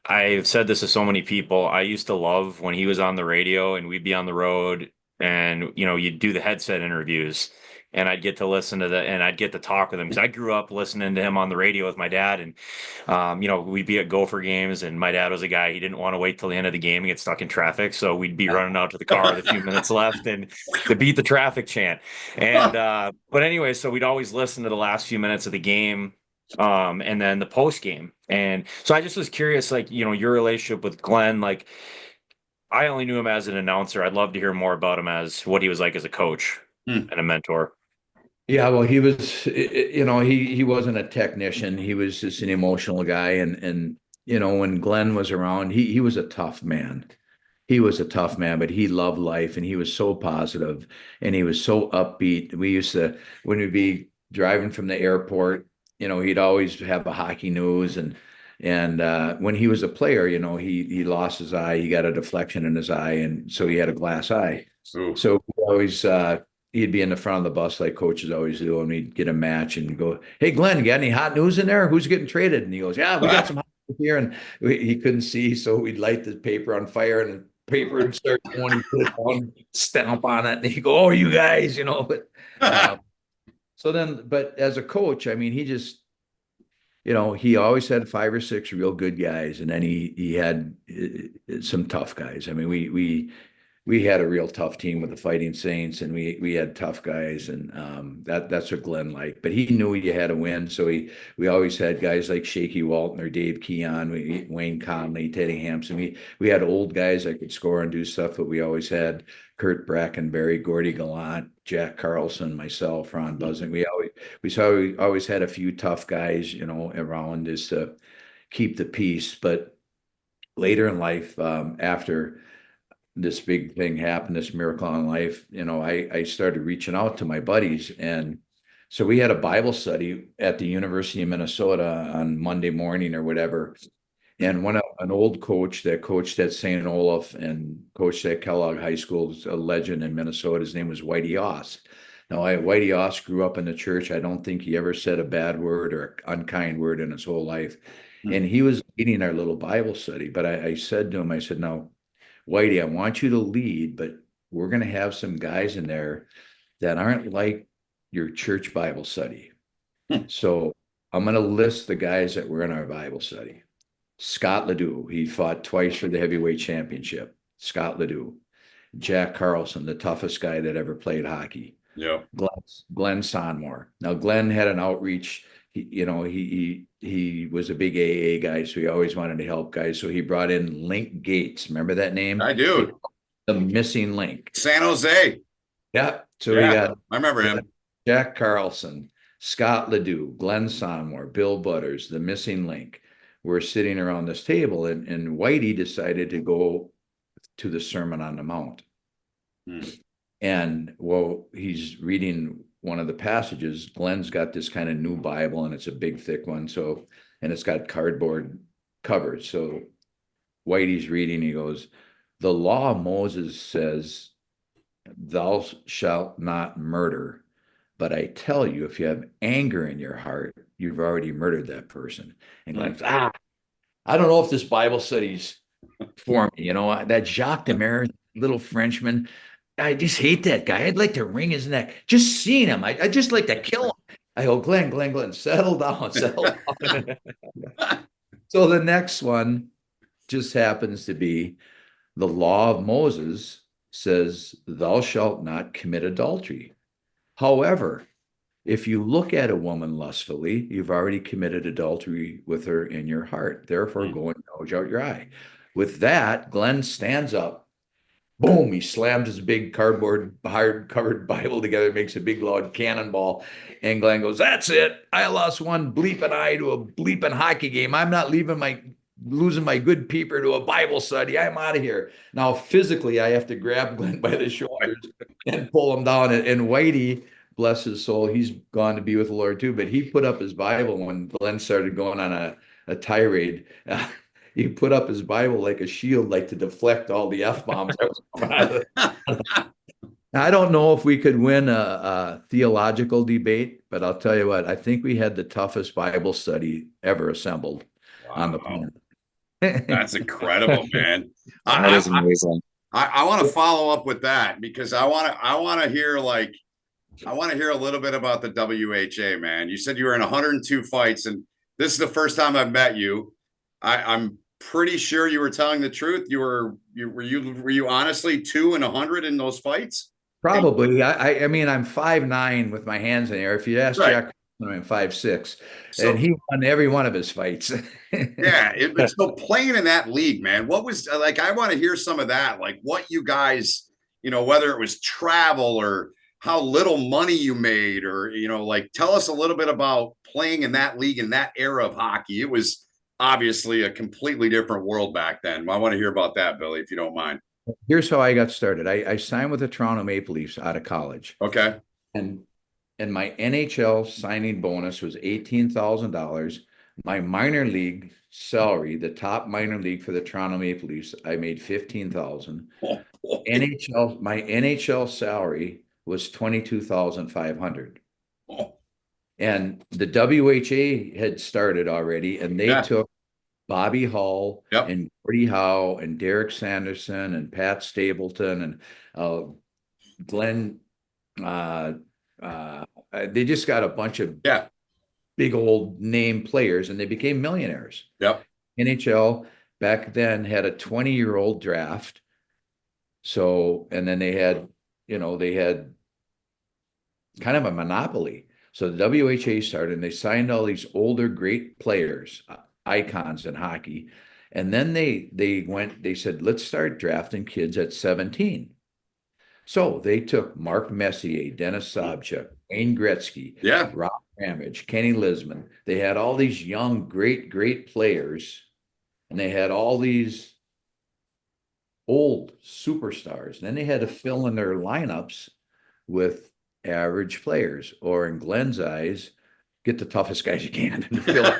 I've said this to so many people. I used to love when he was on the radio and we'd be on the road and, you'd do the headset interviews and I'd get to listen to and I'd get to talk with him because I grew up listening to him on the radio with my dad. And, we'd be at Gopher games and my dad was a guy, he didn't want to wait till the end of the game and get stuck in traffic. So we'd be running out to the car with a few minutes left and to beat the traffic chant. And, but anyway, so we'd always listen to the last few minutes of the game. And then the post game. And so I just was curious, like, your relationship with Glenn, like I only knew him as an announcer. I'd love to hear more about him as what he was like as a coach and a mentor. Yeah, well, he was, he wasn't a technician. He was just an emotional guy. And when Glenn was around, he was a tough man. He was a tough man, but he loved life and he was so positive and he was so upbeat. We used to, when we'd be driving from the airport, he'd always have a hockey news. And when he was a player, he lost his eye. He got a deflection in his eye. And so he had a glass eye. Ooh. So we always, he'd be in the front of the bus like coaches always do, and we'd get a match and go, "Hey, Glenn, you got any hot news in there? Who's getting traded?" And he goes, "Yeah, we got some hot news here." And he couldn't see, so we'd light the paper on fire, and the paper would start going. He'd put it down, stamp on it, and he'd go, "Oh, you guys, But so then, but as a coach, I mean, he always had 5 or 6 real good guys, and then he had some tough guys. I mean, we had a real tough team with the Fighting Saints, and we had tough guys, and that's what Glenn liked. But he knew you had to win, so we always had guys like Shaky Walton or Dave Keon, Wayne Conley, Teddy Hampson. We had old guys that could score and do stuff, but we always had Kurt Brackenberry, Gordy Gallant, Jack Carlson, myself, Ron Buzzing. We always had a few tough guys, around just to keep the peace. But later in life, after this big thing happened, this miracle in life, I started reaching out to my buddies. And so we had a Bible study at the University of Minnesota on Monday morning or whatever. And an old coach that coached at St. Olaf and coached at Kellogg High School, a legend in Minnesota, his name was Whitey Oss. Now, Whitey Oss grew up in the church. I don't think he ever said a bad word or unkind word in his whole life. And he was leading our little Bible study. But I said to him, I said, "Now, Whitey, I want you to lead, but we're going to have some guys in there that aren't like your church Bible study. So I'm going to list the guys that were in our Bible study. Scott Ledoux, he fought twice for the heavyweight championship. Scott Ledoux. Jack Carlson, the toughest guy that ever played hockey. Yeah. Glenn Sonmore. Now, Glenn had an outreach. He was a big AA guy, so he always wanted to help guys. So he brought in Link Gates. Remember that name? I do. The missing link. San Jose. Yeah. So Yeah, we got I remember him. Jack Carlson, Scott Ledoux, Glenn Sonmore, Bill Butters, the missing link. We're sitting around this table, and Whitey decided to go to the Sermon on the Mount. And he's reading one of the passages. Glenn's got this kind of new Bible, and it's a big, thick one. And it's got cardboard covers. So Whitey's reading, he goes, "The law of Moses says, 'Thou shalt not murder.' But I tell you, if you have anger in your heart, you've already murdered that person." And Glenn's, I don't know if this Bible study's for me. That Jacques Demers, little Frenchman, I just hate that guy. I'd like to wring his neck. Just seeing him, I'd just like to kill him. I go, Glenn, settle down. So the next one just happens to be the law of Moses says, "Thou shalt not commit adultery." However, if you look at a woman lustfully, you've already committed adultery with her in your heart. Therefore, go and gouge out your eye. With that, Glenn stands up. Boom, he slams his big cardboard hard-covered Bible together, makes a big loud cannonball, and Glenn goes, "That's it. I lost one bleeping eye to a bleeping hockey game. I'm not losing my good peeper to a Bible study. I'm out of here." Now, physically, I have to grab Glenn by the shoulders and pull him down. And Whitey, bless his soul, he's gone to be with the Lord too, but he put up his Bible when Glenn started going on a tirade. He put up his Bible like a shield, like to deflect all the F-bombs. I don't know if we could win a theological debate, but I'll tell you what, I think we had the toughest Bible study ever assembled on the planet. That's incredible, man. That is amazing. I want to follow up with that because I want to hear a little bit about the WHA, man. You said you were in 102 fights, and this is the first time I've met you. I'm pretty sure you were telling the truth. Were you honestly 2 and 100 in those fights? Probably. I mean, I'm 5'9" with my hands in the air. If you ask Jack, I'm 5'6", and he won every one of his fights. Yeah, it's so playing in that league, man. What was like? I want to hear some of that. Like what you guys, whether it was travel or how little money you made, or like tell us a little bit about playing in that league in that era of hockey. It was obviously a completely different world back then. I want to hear about that, Billy, if you don't mind. Here's how I got started. I signed with the Toronto Maple Leafs out of college. Okay. And my NHL signing bonus was $18,000. My minor league salary, the top minor league for the Toronto Maple Leafs, I made $15,000. My NHL salary was $22,500. And the WHA had started already, and they took Bobby Hull and Gordie Howe and Derek Sanderson and Pat Stapleton and Glenn. They just got a bunch of big old name players, and they became millionaires. Yep. NHL back then had a 20-year-old draft. So, and then they had kind of a monopoly. So the WHA started and they signed all these older, great players, icons in hockey. And then they said, let's start drafting kids at 17. So they took Mark Messier, Dennis Sobchuk, Wayne Gretzky, Yeah. Rob Ramage, Kenny Lisman. They had all these young, great players, and they had all these old superstars. And then they had to fill in their lineups with average players, or in Glenn's eyes, get the toughest guys you can and fill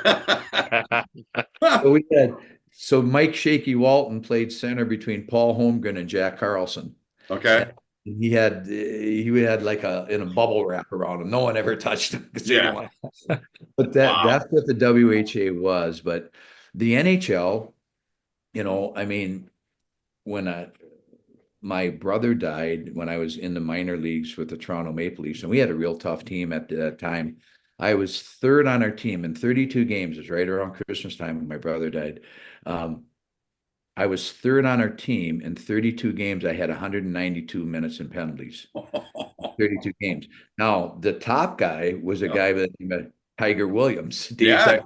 it. So Mike Shaky Walton played center between Paul Holmgren and Jack Carlson. Okay. And he had like in a bubble wrap around him. No one ever touched him. Yeah. But that's what the WHA was. But the NHL, I mean, when my brother died when I was in the minor leagues with the Toronto Maple Leafs, and we had a real tough team at that time. I was third on our team in 32 games. It was right around Christmas time when my brother died. I was third on our team in 32 games. I had 192 minutes in penalties. 32 games. Now, the top guy was a guy by the name of Tiger Williams. Yeah.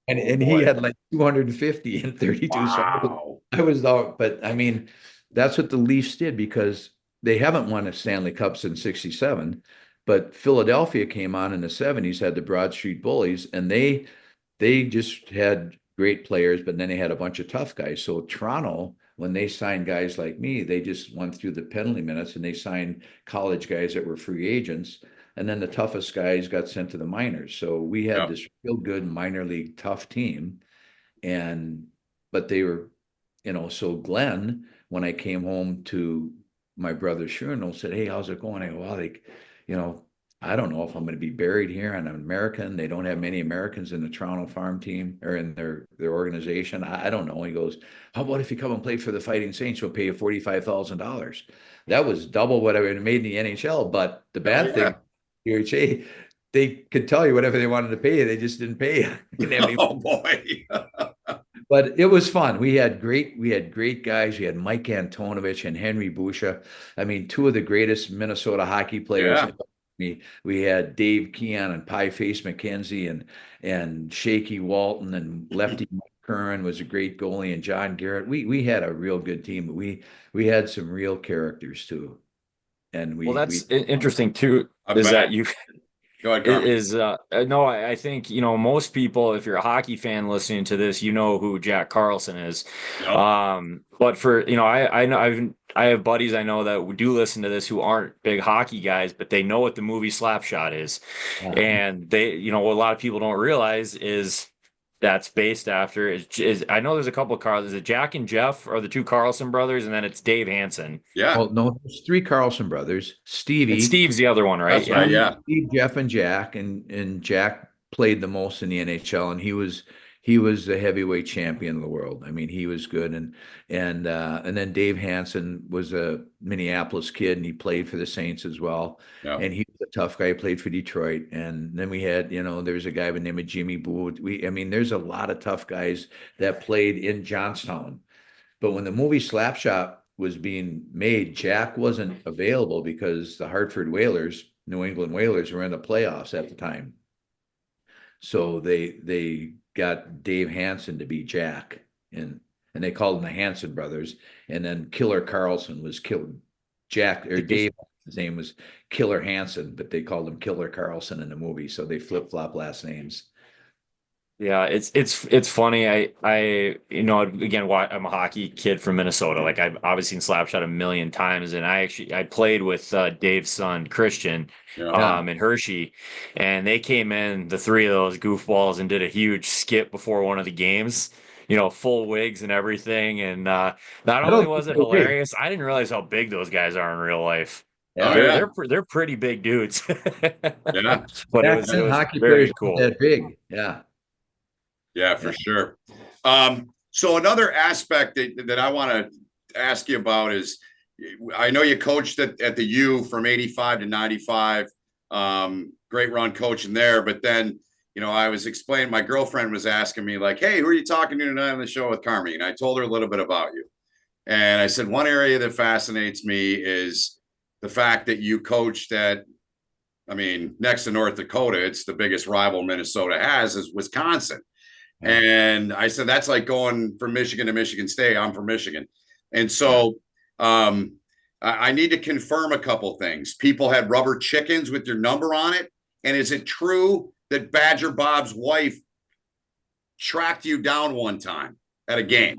And he had like 250 in 32. Wow. So I was out, but I mean, that's what the Leafs did, because they haven't won a Stanley Cup since '67. But Philadelphia came on in the '70s, had the Broad Street Bullies, and they just had great players, but then they had a bunch of tough guys. So Toronto, when they signed guys like me, they just went through the penalty minutes and they signed college guys that were free agents. And then the toughest guys got sent to the minors. So we had this real good minor league tough team. But they were, so Glenn, when I came home to my brother's funeral, said, "Hey, how's it going?" I go, "Well, I don't know if I'm going to be buried here. I'm an American. They don't have many Americans in the Toronto farm team or in their organization. I don't know." He goes, "How about if you come and play for the Fighting Saints? We'll pay you $45,000. That was double what I would have made in the NHL. But the bad thing, UHA, they could tell you whatever they wanted to pay you. They just didn't pay you. Oh boy. But it was fun. We had great guys. We had Mike Antonovich and Henry Busha. I mean, two of the greatest Minnesota hockey players. Yeah. We had Dave Keon and Pie Face McKenzie and Shaky Walton, and Lefty Curran was a great goalie, and John Garrett. We had a real good team. We had some real characters too. And that's interesting too, is that you Go ahead, no, I think, most people, if you're a hockey fan listening to this, who Jack Carlson is. Yep. But for, I know I have buddies I know that do listen to this who aren't big hockey guys, but they know what the movie Slapshot is. Uh-huh. And they, what a lot of people don't realize is that's based after is I know there's a couple of Carls. Is it Jack and Jeff are the two Carlson brothers, and then it's Dave Hansen? Yeah. Well, no, there's three Carlson brothers. Stevie. And Steve's the other one, right? That's right. Yeah. Steve, Jeff, and Jack, and Jack played the most in the NHL, and he was the heavyweight champion of the world. I mean, he was good, and then Dave Hansen was a Minneapolis kid, and he played for the Saints as well. Yeah. And he was a tough guy. He played for Detroit, and then we had, there's a guy by the name of Jimmy Boo. There's a lot of tough guys that played in Johnstown. But when the movie Slapshot was being made, Jack wasn't available because the Hartford Whalers, New England Whalers, were in the playoffs at the time. So they got Dave Hansen to be Jack, and they called him the Hansen brothers. And then Killer Carlson was killed. Jack or Dave, his name was Killer Hansen, but they called him Killer Carlson in the movie. So they flip-flop last names. Yeah, it's funny. I again, I'm a hockey kid from Minnesota. Like, I've obviously seen Slapshot a million times, and I played with Dave's son Christian, in Hershey, and they came in, the three of those goofballs, and did a huge skit before one of the games. Full wigs and everything, and not only was it hilarious, I didn't realize how big those guys are in real life. Yeah, they're pretty big dudes. Yeah, but it was hockey very players cool. That big, yeah. Yeah, for sure. So another aspect that I want to ask you about is, I know you coached at the U from 85 to 95. Great run coaching there, but then I was explaining, my girlfriend was asking me like, "Hey, who are you talking to tonight on the show with Carmi?" And I told her a little bit about you. And I said, one area that fascinates me is the fact that you coached at, I mean, next to North Dakota, it's the biggest rival Minnesota has is Wisconsin. Yeah. And I said, that's like going from Michigan to Michigan State. I'm from Michigan. And so I need to confirm a couple things. People had rubber chickens with your number on it. And is it true that Badger Bob's wife tracked you down one time at a game?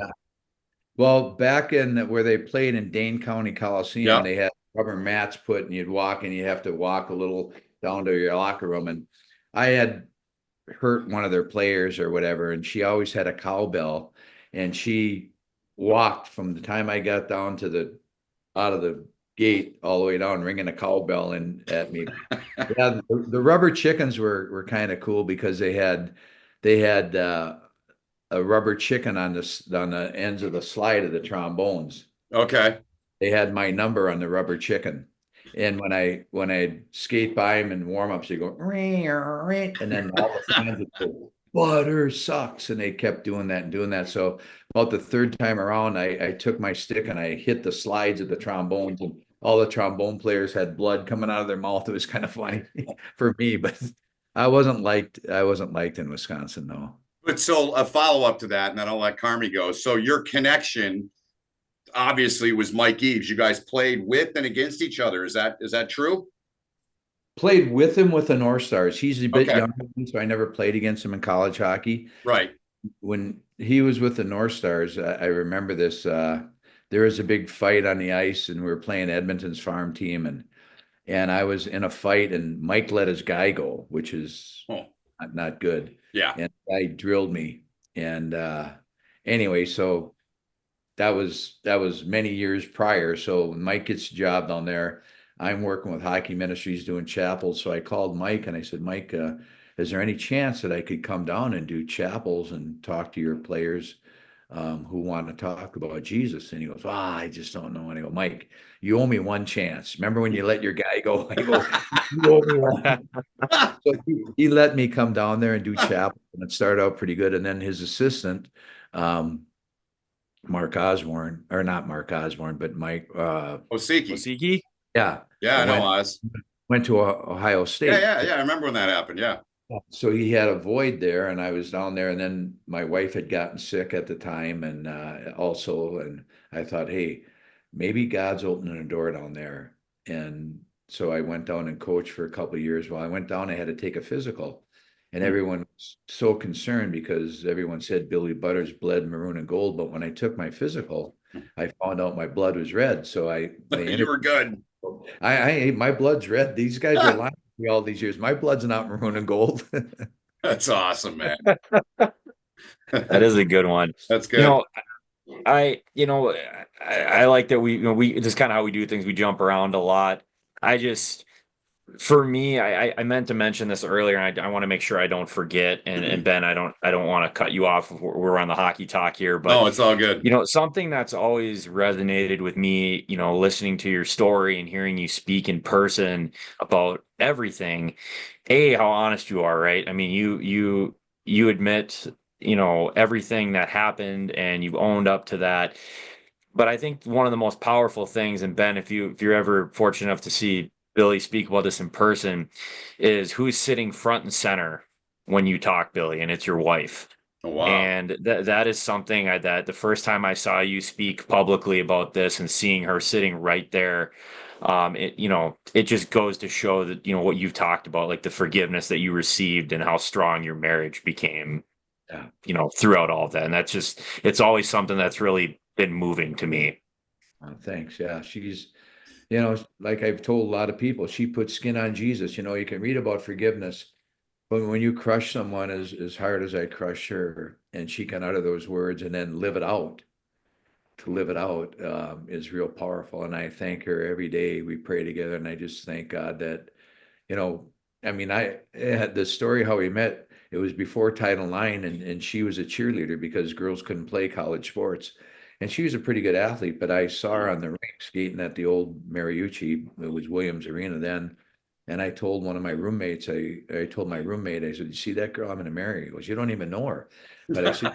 Well, back in where they played in Dane County Coliseum, Yeah. they had rubber mats put, and you'd walk, and you have to walk a little down to your locker room. And I had hurt one of their players or whatever, and she always had a cowbell, and she walked from the time I got down to out of the gate all the way down, ringing a cowbell in at me. Yeah, the rubber chickens were kind of cool because they had a rubber chicken on the ends of the slide of the trombones. Okay. They had my number on the rubber chicken. And when I skate by him in warm-ups, they go, "Ring, ring," and then all the fans would go, "Butters sucks." And they kept doing that and doing that. So about the third time around, I took my stick and I hit the slides of the trombones, and all the trombone players had blood coming out of their mouth. It was kind of funny for me, but I wasn't liked in Wisconsin, no. But so a follow-up to that, and then I'll let Carmi go. So your connection obviously was Mike Eaves. You guys played with and against each other. Is that true? Played with him with the North Stars. He's a bit Okay. younger, so I never played against him in college hockey. Right. When he was with the North Stars, I remember this. There was a big fight on the ice, and we were playing Edmonton's farm team, and I was in a fight, and Mike let his guy go, which is not good. Yeah. And the guy drilled me. And anyway, so that was many years prior. So when Mike gets a job down there, I'm working with Hockey Ministries doing chapels. So I called Mike and I said, "Mike, is there any chance that I could come down and do chapels and talk to your players who want to talk about Jesus?" And he goes, "I just don't know." And I go, "Mike, you owe me one chance. Remember when you let your guy go?" I go, "You owe me one." So he let me come down there and do chapel, and it started out pretty good. And then his assistant, Mark Osborne, or not Mark Osborne, but Mike Osiki. Yeah. Yeah, I know Oz. Went to Ohio State. Yeah. I remember when that happened. Yeah. So he had a void there, and I was down there, and then my wife had gotten sick at the time, and and I thought, hey, maybe God's opening a door down there. And so I went down and coached for a couple of years. While I went down, I had to take a physical, and everyone was so concerned because everyone said Billy Butters bled maroon and gold. But when I took my physical, I found out my blood was red. So you were good. My blood's red. These guys are lying to me all these years. My blood's not maroon and gold. That's awesome, man. That is a good one. That's good. I like that we just kind of how we do things. We jump around a lot. For me, I meant to mention this earlier, and I want to make sure I don't forget. And Ben, I don't want to cut you off. We're on the hockey talk here, but no, it's all good. Something that's always resonated with me, listening to your story and hearing you speak in person about everything. How honest you are, right? I mean, you admit, everything that happened, and you've owned up to that. But I think one of the most powerful things, and Ben, if you're ever fortunate enough to see Billy speak about this in person, is who's sitting front and center when you talk, Billy, and it's your wife. Oh, wow. And that is something that the first time I saw you speak publicly about this and seeing her sitting right there, it just goes to show that, what you've talked about, like the forgiveness that you received and how strong your marriage became, throughout all of that. And it's always something that's really been moving to me. Thanks. Yeah. She's, like I've told a lot of people, she put skin on Jesus. You can read about forgiveness, but when you crush someone as hard as I crushed her, and she can utter those words and then live it out, is real powerful. And I thank her every day. We pray together, and I just thank God that, I had the story how we met. It was before Title IX, and she was a cheerleader because girls couldn't play college sports. And she was a pretty good athlete, but I saw her on the rink skating at the old Mariucci. It was Williams Arena then. And I told one of my roommates, I told my roommate, I said, you see that girl I'm going to marry? He goes, you don't even know her. But I said,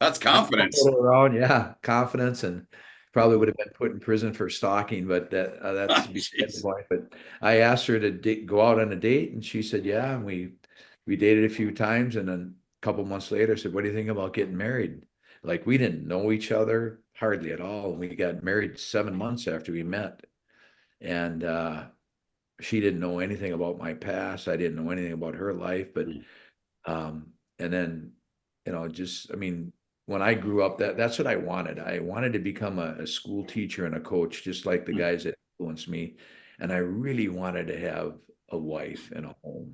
That's confidence. around, yeah, confidence, and probably would have been put in prison for stalking, but that's beside the Jeez. point. But I asked her to go out on a date, and she said, yeah, and we dated a few times, and then a couple months later, I said, what do you think about getting married? Like we didn't know each other hardly at all, and we got married 7 months after we met, and she didn't know anything about my past. I didn't know anything about her life, but and then, just, I mean, when I grew up, that's what I wanted. I wanted to become a school teacher and a coach, just like the guys that influenced me. And I really wanted to have a wife and a home.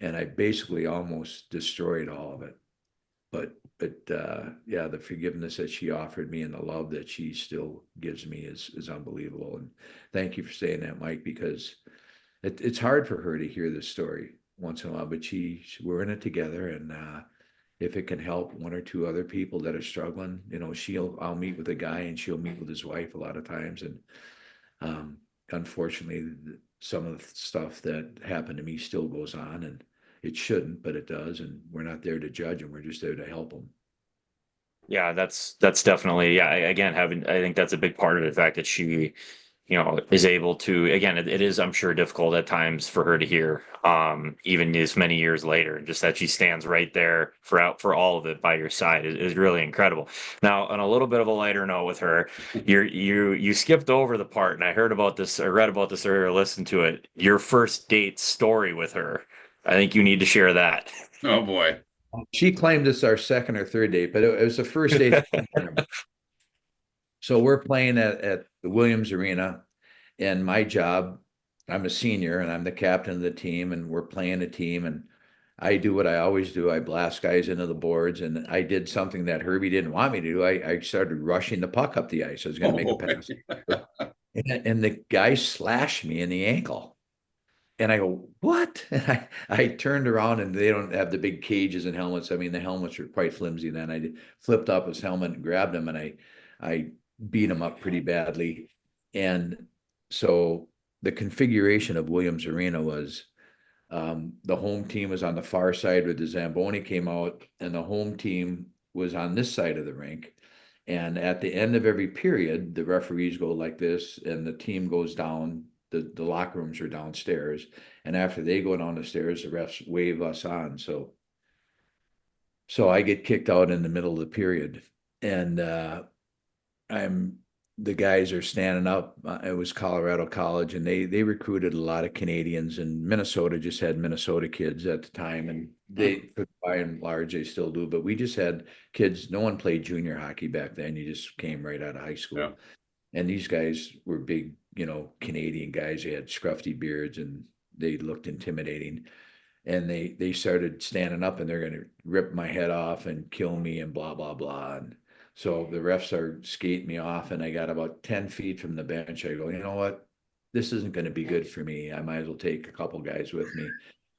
And I basically almost destroyed all of it. But yeah, the forgiveness that she offered me and the love that she still gives me is unbelievable. And thank you for saying that, Mike, because it's hard for her to hear this story once in a while, but we're in it together. And if it can help one or two other people that are struggling, I'll meet with a guy and she'll meet with his wife a lot of times. And unfortunately, some of the stuff that happened to me still goes on, and it shouldn't, but it does. And we're not there to judge them. We're just there to help them. Yeah, that's definitely, yeah. Again, I think that's a big part of the fact that she, is able to, again, it is, I'm sure, difficult at times for her to hear, even this many years later. Just that she stands right there for all of it by your side is really incredible. Now, on a little bit of a lighter note with her, you skipped over the part, and I heard about this, I read about this earlier, listened to it. Your first date story with her. I think you need to share that. Oh boy. She claimed it's our second or third date, but it was the first date. So we're playing at the Williams Arena, and my job, I'm a senior and I'm the captain of the team, and we're playing a team, and I do what I always do. I blast guys into the boards, and I did something that Herbie didn't want me to do. I started rushing the puck up the ice. I was going to make a pass. And the guy slashed me in the ankle. And I go, what? And I turned around, and they don't have the big cages and helmets. I mean, the helmets were quite flimsy then. I flipped up his helmet and grabbed him, and I beat him up pretty badly. And so the configuration of Williams Arena was the home team was on the far side where the Zamboni came out, and the home team was on this side of the rink. And at the end of every period, the referees go like this, and the team goes down. The locker rooms are downstairs. And after they go down the stairs, the refs wave us on. So I get kicked out in the middle of the period. And the guys are standing up. It was Colorado College, and they recruited a lot of Canadians, and Minnesota just had Minnesota kids at the time, and they, by and large, they still do. But we just had kids. No one played junior hockey back then. You just came right out of high school. Yeah. And these guys were big, Canadian guys. They had scruffy beards, and they looked intimidating. And they started standing up, and they're going to rip my head off and kill me and blah, blah, blah. And so the refs are skating me off, and I got about 10 feet from the bench. I go, you know what? This isn't going to be good for me. I might as well take a couple guys with me.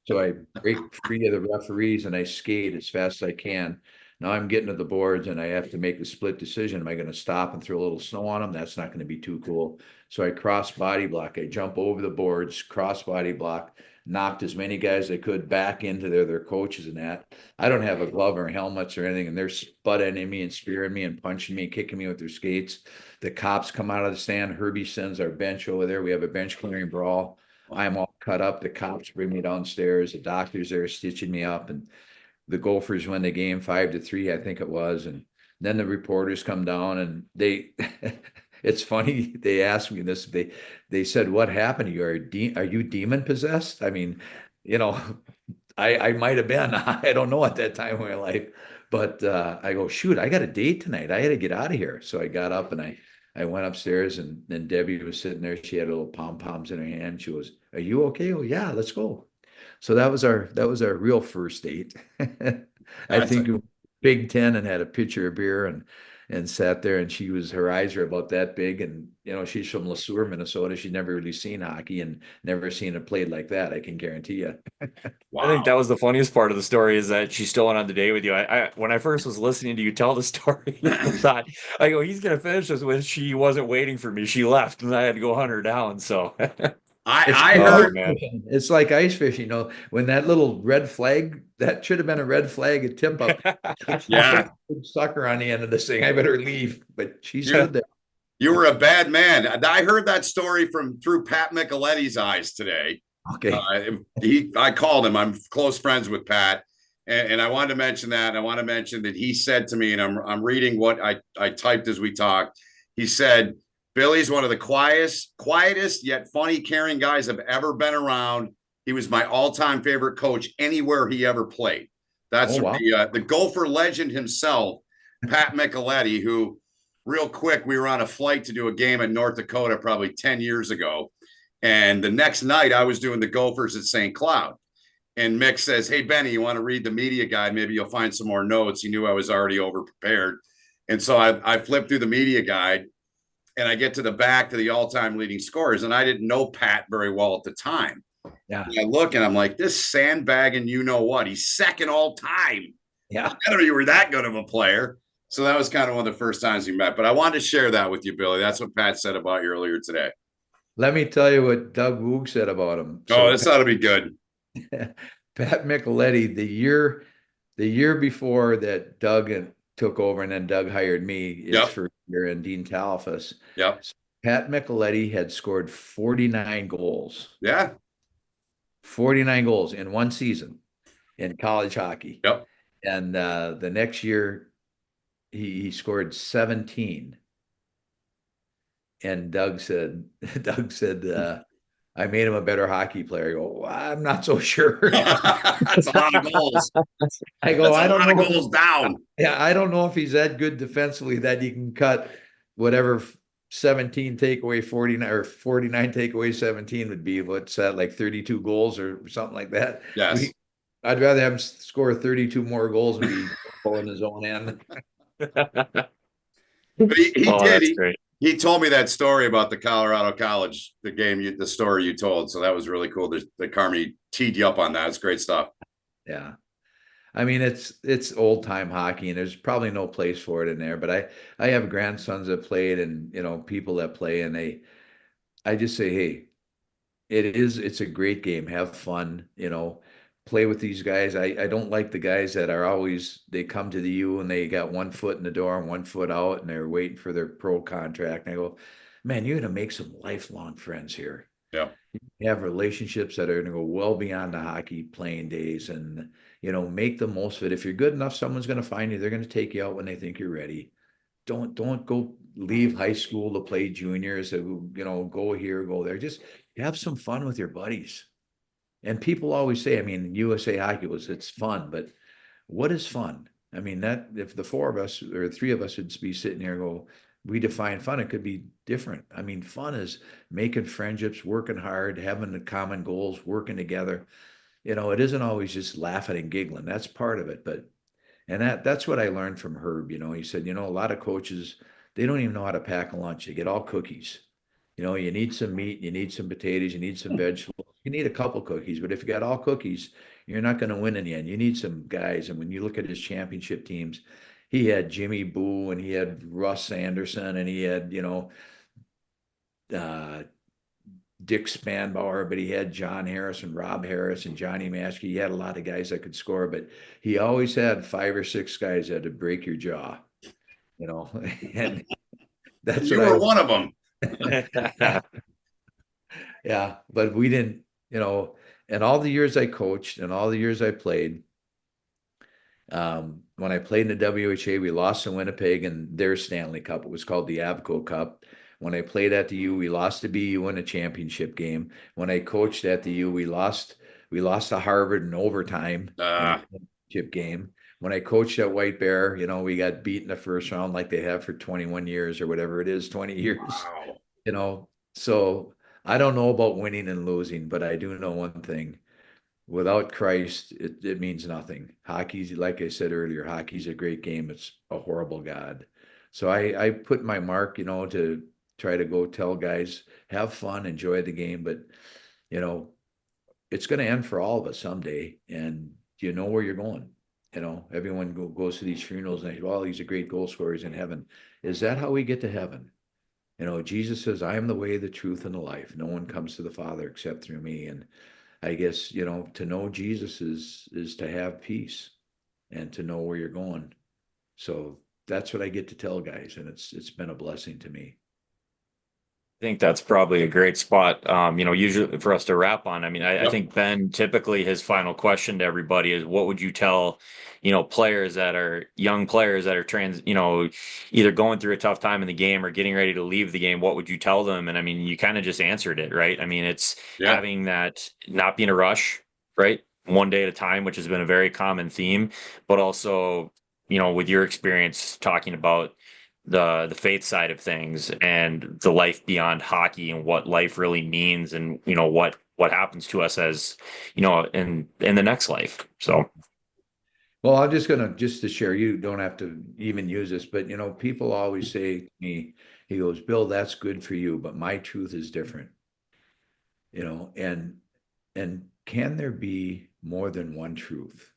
So I break free of the referees, and I skate as fast as I can. Now I'm getting to the boards, and I have to make a split decision. Am I going to stop and throw a little snow on them? That's not going to be too cool. So I cross body block. I jump over the boards, cross body block, knocked as many guys as I could back into their coaches and that. I don't have a glove or helmets or anything, and they're sputting at me and spearing me and punching me, kicking me with their skates. The cops come out of the stand. Herbie sends our bench over there. We have a bench clearing brawl. I'm all cut up. The cops bring me downstairs. The doctor's there stitching me up, and the Gophers win the game 5-3, I think it was. And then the reporters come down, and it's funny. They asked me this. They said, "What happened to you? Are you demon possessed?" I mean, I might have been. I don't know at that time in my life, but I go, shoot, I got a date tonight. I had to get out of here. So I got up, and I went upstairs, and then Debbie was sitting there. She had little pom-poms in her hand. She was, "Are you okay?" "Oh yeah, let's go." So that was our real first date. I think we went to Big Ten and had a pitcher of beer and sat there, and her eyes are about that big, and she's from LeSueur, Minnesota. She'd never really seen hockey and never seen it played like that, I can guarantee you. Wow. I think that was the funniest part of the story, is that she still went on the date with you. I when I first was listening to you tell the story, I go, he's gonna finish this with, "She wasn't waiting for me. She left, and I had to go hunt her down." So I like heard. man. it's like ice fishing, when that little red flag, that should have been a red flag at tip up. Yeah, Sucker on the end of this thing. I better leave, but she you stood there. you were a bad man. I heard that story through Pat Micheletti's eyes today. Okay. I called him. I'm close friends with Pat, and I wanted to mention that. And I want to mention that he said to me, and I'm reading what I typed as we talked. He said, "Billy's one of the quietest yet funny, caring guys I've ever been around. He was my all-time favorite coach anywhere he ever played." That's Oh, wow. the Gopher legend himself, Pat Micheletti, who, real quick, we were on a flight to do a game in North Dakota probably 10 years ago. And the next night I was doing the Gophers at St. Cloud. And Mick says, "Hey, Benny, you want to read the media guide? Maybe you'll find some more notes." He knew I was already over prepared. And so I flipped through the media guide and I get to the back to the all-time leading scorers. And I didn't know Pat very well at the time. Yeah. And I look and I'm like, this sandbagging, you know what? He's second all time. Yeah. I don't know you were that good of a player. So that was kind of one of the first times we met. But I wanted to share that with you, Billy. That's what Pat said about you earlier today. Let me tell you what Doug Woog said about him. Oh, this ought to be good. Pat Micheletti, the year before that Doug took over and then Doug hired me, his first year, and Dean Talfus. Yep. Pat Micheletti had scored 49 goals. Yeah. 49 goals in one season in college hockey. Yep. And the next year, he scored 17. And Doug said, "I made him a better hockey player." I go, "Well, I'm not so sure." That's a lot of goals. I go, "I don't know." A lot of goals down. Yeah, I don't know if he's that good defensively that he can cut whatever 17 take away 49 or 49 take away 17 would be. What's that, like 32 goals or something like that? Yes. I'd rather have him score 32 more goals and be in his own end. But he Oh, did. that's great. He told me that story about the Colorado College, the story you told. So that was really cool. The Carmi teed you up on that. It's great stuff. Yeah. I mean, it's old time hockey, and there's probably no place for it in there. But I have grandsons that played, and people that play, and I just say, hey, it's a great game. Have fun, play with these guys. I don't like the guys that are always, they come to the U and they got 1 foot in the door and 1 foot out, and they're waiting for their pro contract. And I go, man, you're going to make some lifelong friends here. Yeah. You have relationships that are going to go well beyond the hockey playing days, and make the most of it. If you're good enough, someone's going to find you. They're going to take you out when they think you're ready. Don't go leave high school to play juniors. Go here, go there. Just have some fun with your buddies. And people always say, I mean, USA Hockey it's fun, but what is fun? I mean, that if the 4 of us or 3 of us would be sitting here and go, we define fun, it could be different. I mean, fun is making friendships, working hard, having the common goals, working together. It isn't always just laughing and giggling. That's part of it. And that's what I learned from Herb. He said, a lot of coaches, they don't even know how to pack a lunch. They get all cookies. You need some meat, you need some potatoes, you need some vegetables, you need a couple cookies. But if you got all cookies, you're not going to win in the end. You need some guys. And when you look at his championship teams, he had Jimmy Boo and he had Russ Anderson and he had, Dick Spanbauer, but he had John Harris and Rob Harris and Johnny Maskey. He had a lot of guys that could score, but he always had 5 or 6 guys that had to break your jaw, and that's you were one of them. Yeah, but we didn't, and all the years I coached and all the years I played, when I played in the WHA, we lost to Winnipeg in their Stanley Cup. It was called the Avco Cup. When I played at the U, we lost to BU in a championship game. When I coached at the U, we lost to Harvard in overtime in a championship game. When I coached at White Bear, we got beat in the first round like they have for 21 years or whatever it is, 20 years. Wow. So I don't know about winning and losing, but I do know one thing. Without Christ, it means nothing. Hockey's, like I said earlier, hockey's a great game. It's a horrible God. So I put my mark, to try to go tell guys, have fun, enjoy the game. But, it's going to end for all of us someday. And you know where you're going. Everyone goes to these funerals and they say, well, he's a great goal scorer, he's in heaven. Is that how we get to heaven? You know, Jesus says, I am the way, the truth, and the life. No one comes to the Father except through me. And I guess, you know, to know Jesus is to have peace and to know where you're going. So that's what I get to tell guys, and it's been a blessing to me. I think that's probably a great spot, usually for us to wrap on. I mean, I think Ben, typically his final question to everybody is, what would you tell, players that are young players that are either going through a tough time in the game or getting ready to leave the game? What would you tell them? And I mean, you kind of just answered it, right? I mean, it's having that, not being a rush, right? One day at a time, which has been a very common theme, but also, with your experience talking about the faith side of things and the life beyond hockey and what life really means, and what happens to us as in the next life. So Well, I'm just to share, you don't have to even use this, but people always say to me, he goes, Bill, that's good for you, but my truth is different. And can there be more than one truth?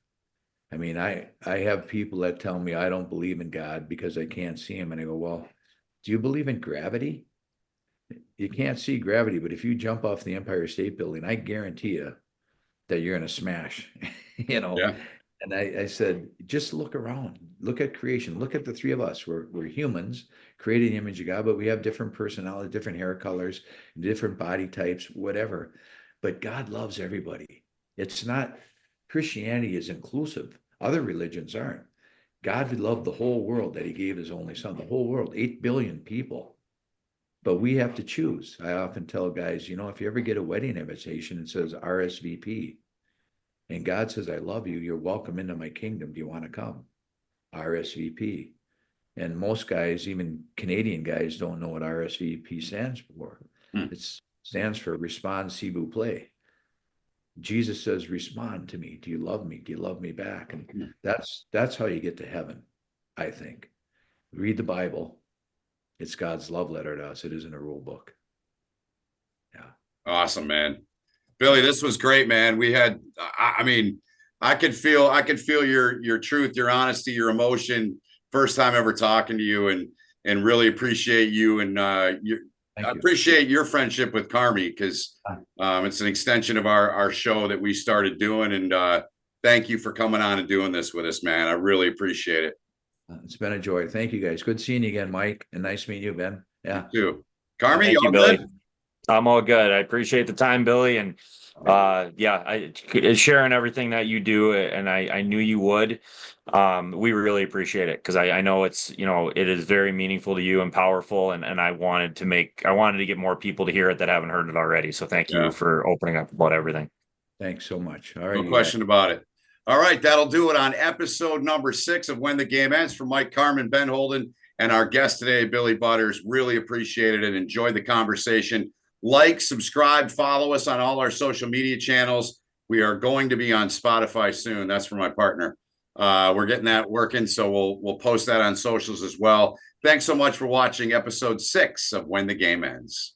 I mean, I have people that tell me I don't believe in God because I can't see him. And I go, well, do you believe in gravity? You can't see gravity, but if you jump off the Empire State Building, I guarantee you that you're going to smash, Yeah. And I said, just look around, look at creation, look at the three of us. We're humans created in the image of God, but we have different personalities, different hair colors, different body types, whatever. But God loves everybody. It's not, Christianity is inclusive. Other religions aren't. God loved the whole world that he gave his only son, the whole world, 8 billion people. But we have to choose. I often tell guys, if you ever get a wedding invitation, it says RSVP. And God says, I love you. You're welcome into my kingdom. Do you want to come? RSVP. And most guys, even Canadian guys, don't know what RSVP stands for. It stands for respond, s'il vous plaît. Jesus says, respond to me. Do you love me? Do you love me back? And that's how you get to heaven, I think. Read the Bible. It's God's love letter to us. It isn't a rule book. Yeah. Awesome, man. Billy, this was great, man. We had, I mean, I could feel your truth, your honesty, your emotion. First time ever talking to you, and really appreciate you. And I appreciate your friendship with Carmi, because it's an extension of our show that we started doing. And thank you for coming on and doing this with us, man. I really appreciate it. It's been a joy. Thank you, guys. Good seeing you again, Mike. And nice meeting you, Ben. Yeah. You too. Carmi, thank you, Billy. Good? I'm all good. I appreciate the time, Billy. And sharing everything that you do, and I knew you would. We really appreciate it, because I know it's, it is very meaningful to you and powerful, and I wanted to get more people to hear it that haven't heard it already. So thank you for opening up about everything. Thanks so much. All right. No question about it. All right, that'll do it on episode number 6 of When the Game Ends. For Mike Carmen, Ben Holden, and our guest today, Billy Butters. Really appreciated it. Enjoyed the conversation. Like, subscribe, follow us on all our social media channels. We are going to be on Spotify soon. That's for my partner. We're getting that working, so we'll post that on socials as well. Thanks so much for watching episode 6 of When the Game Ends.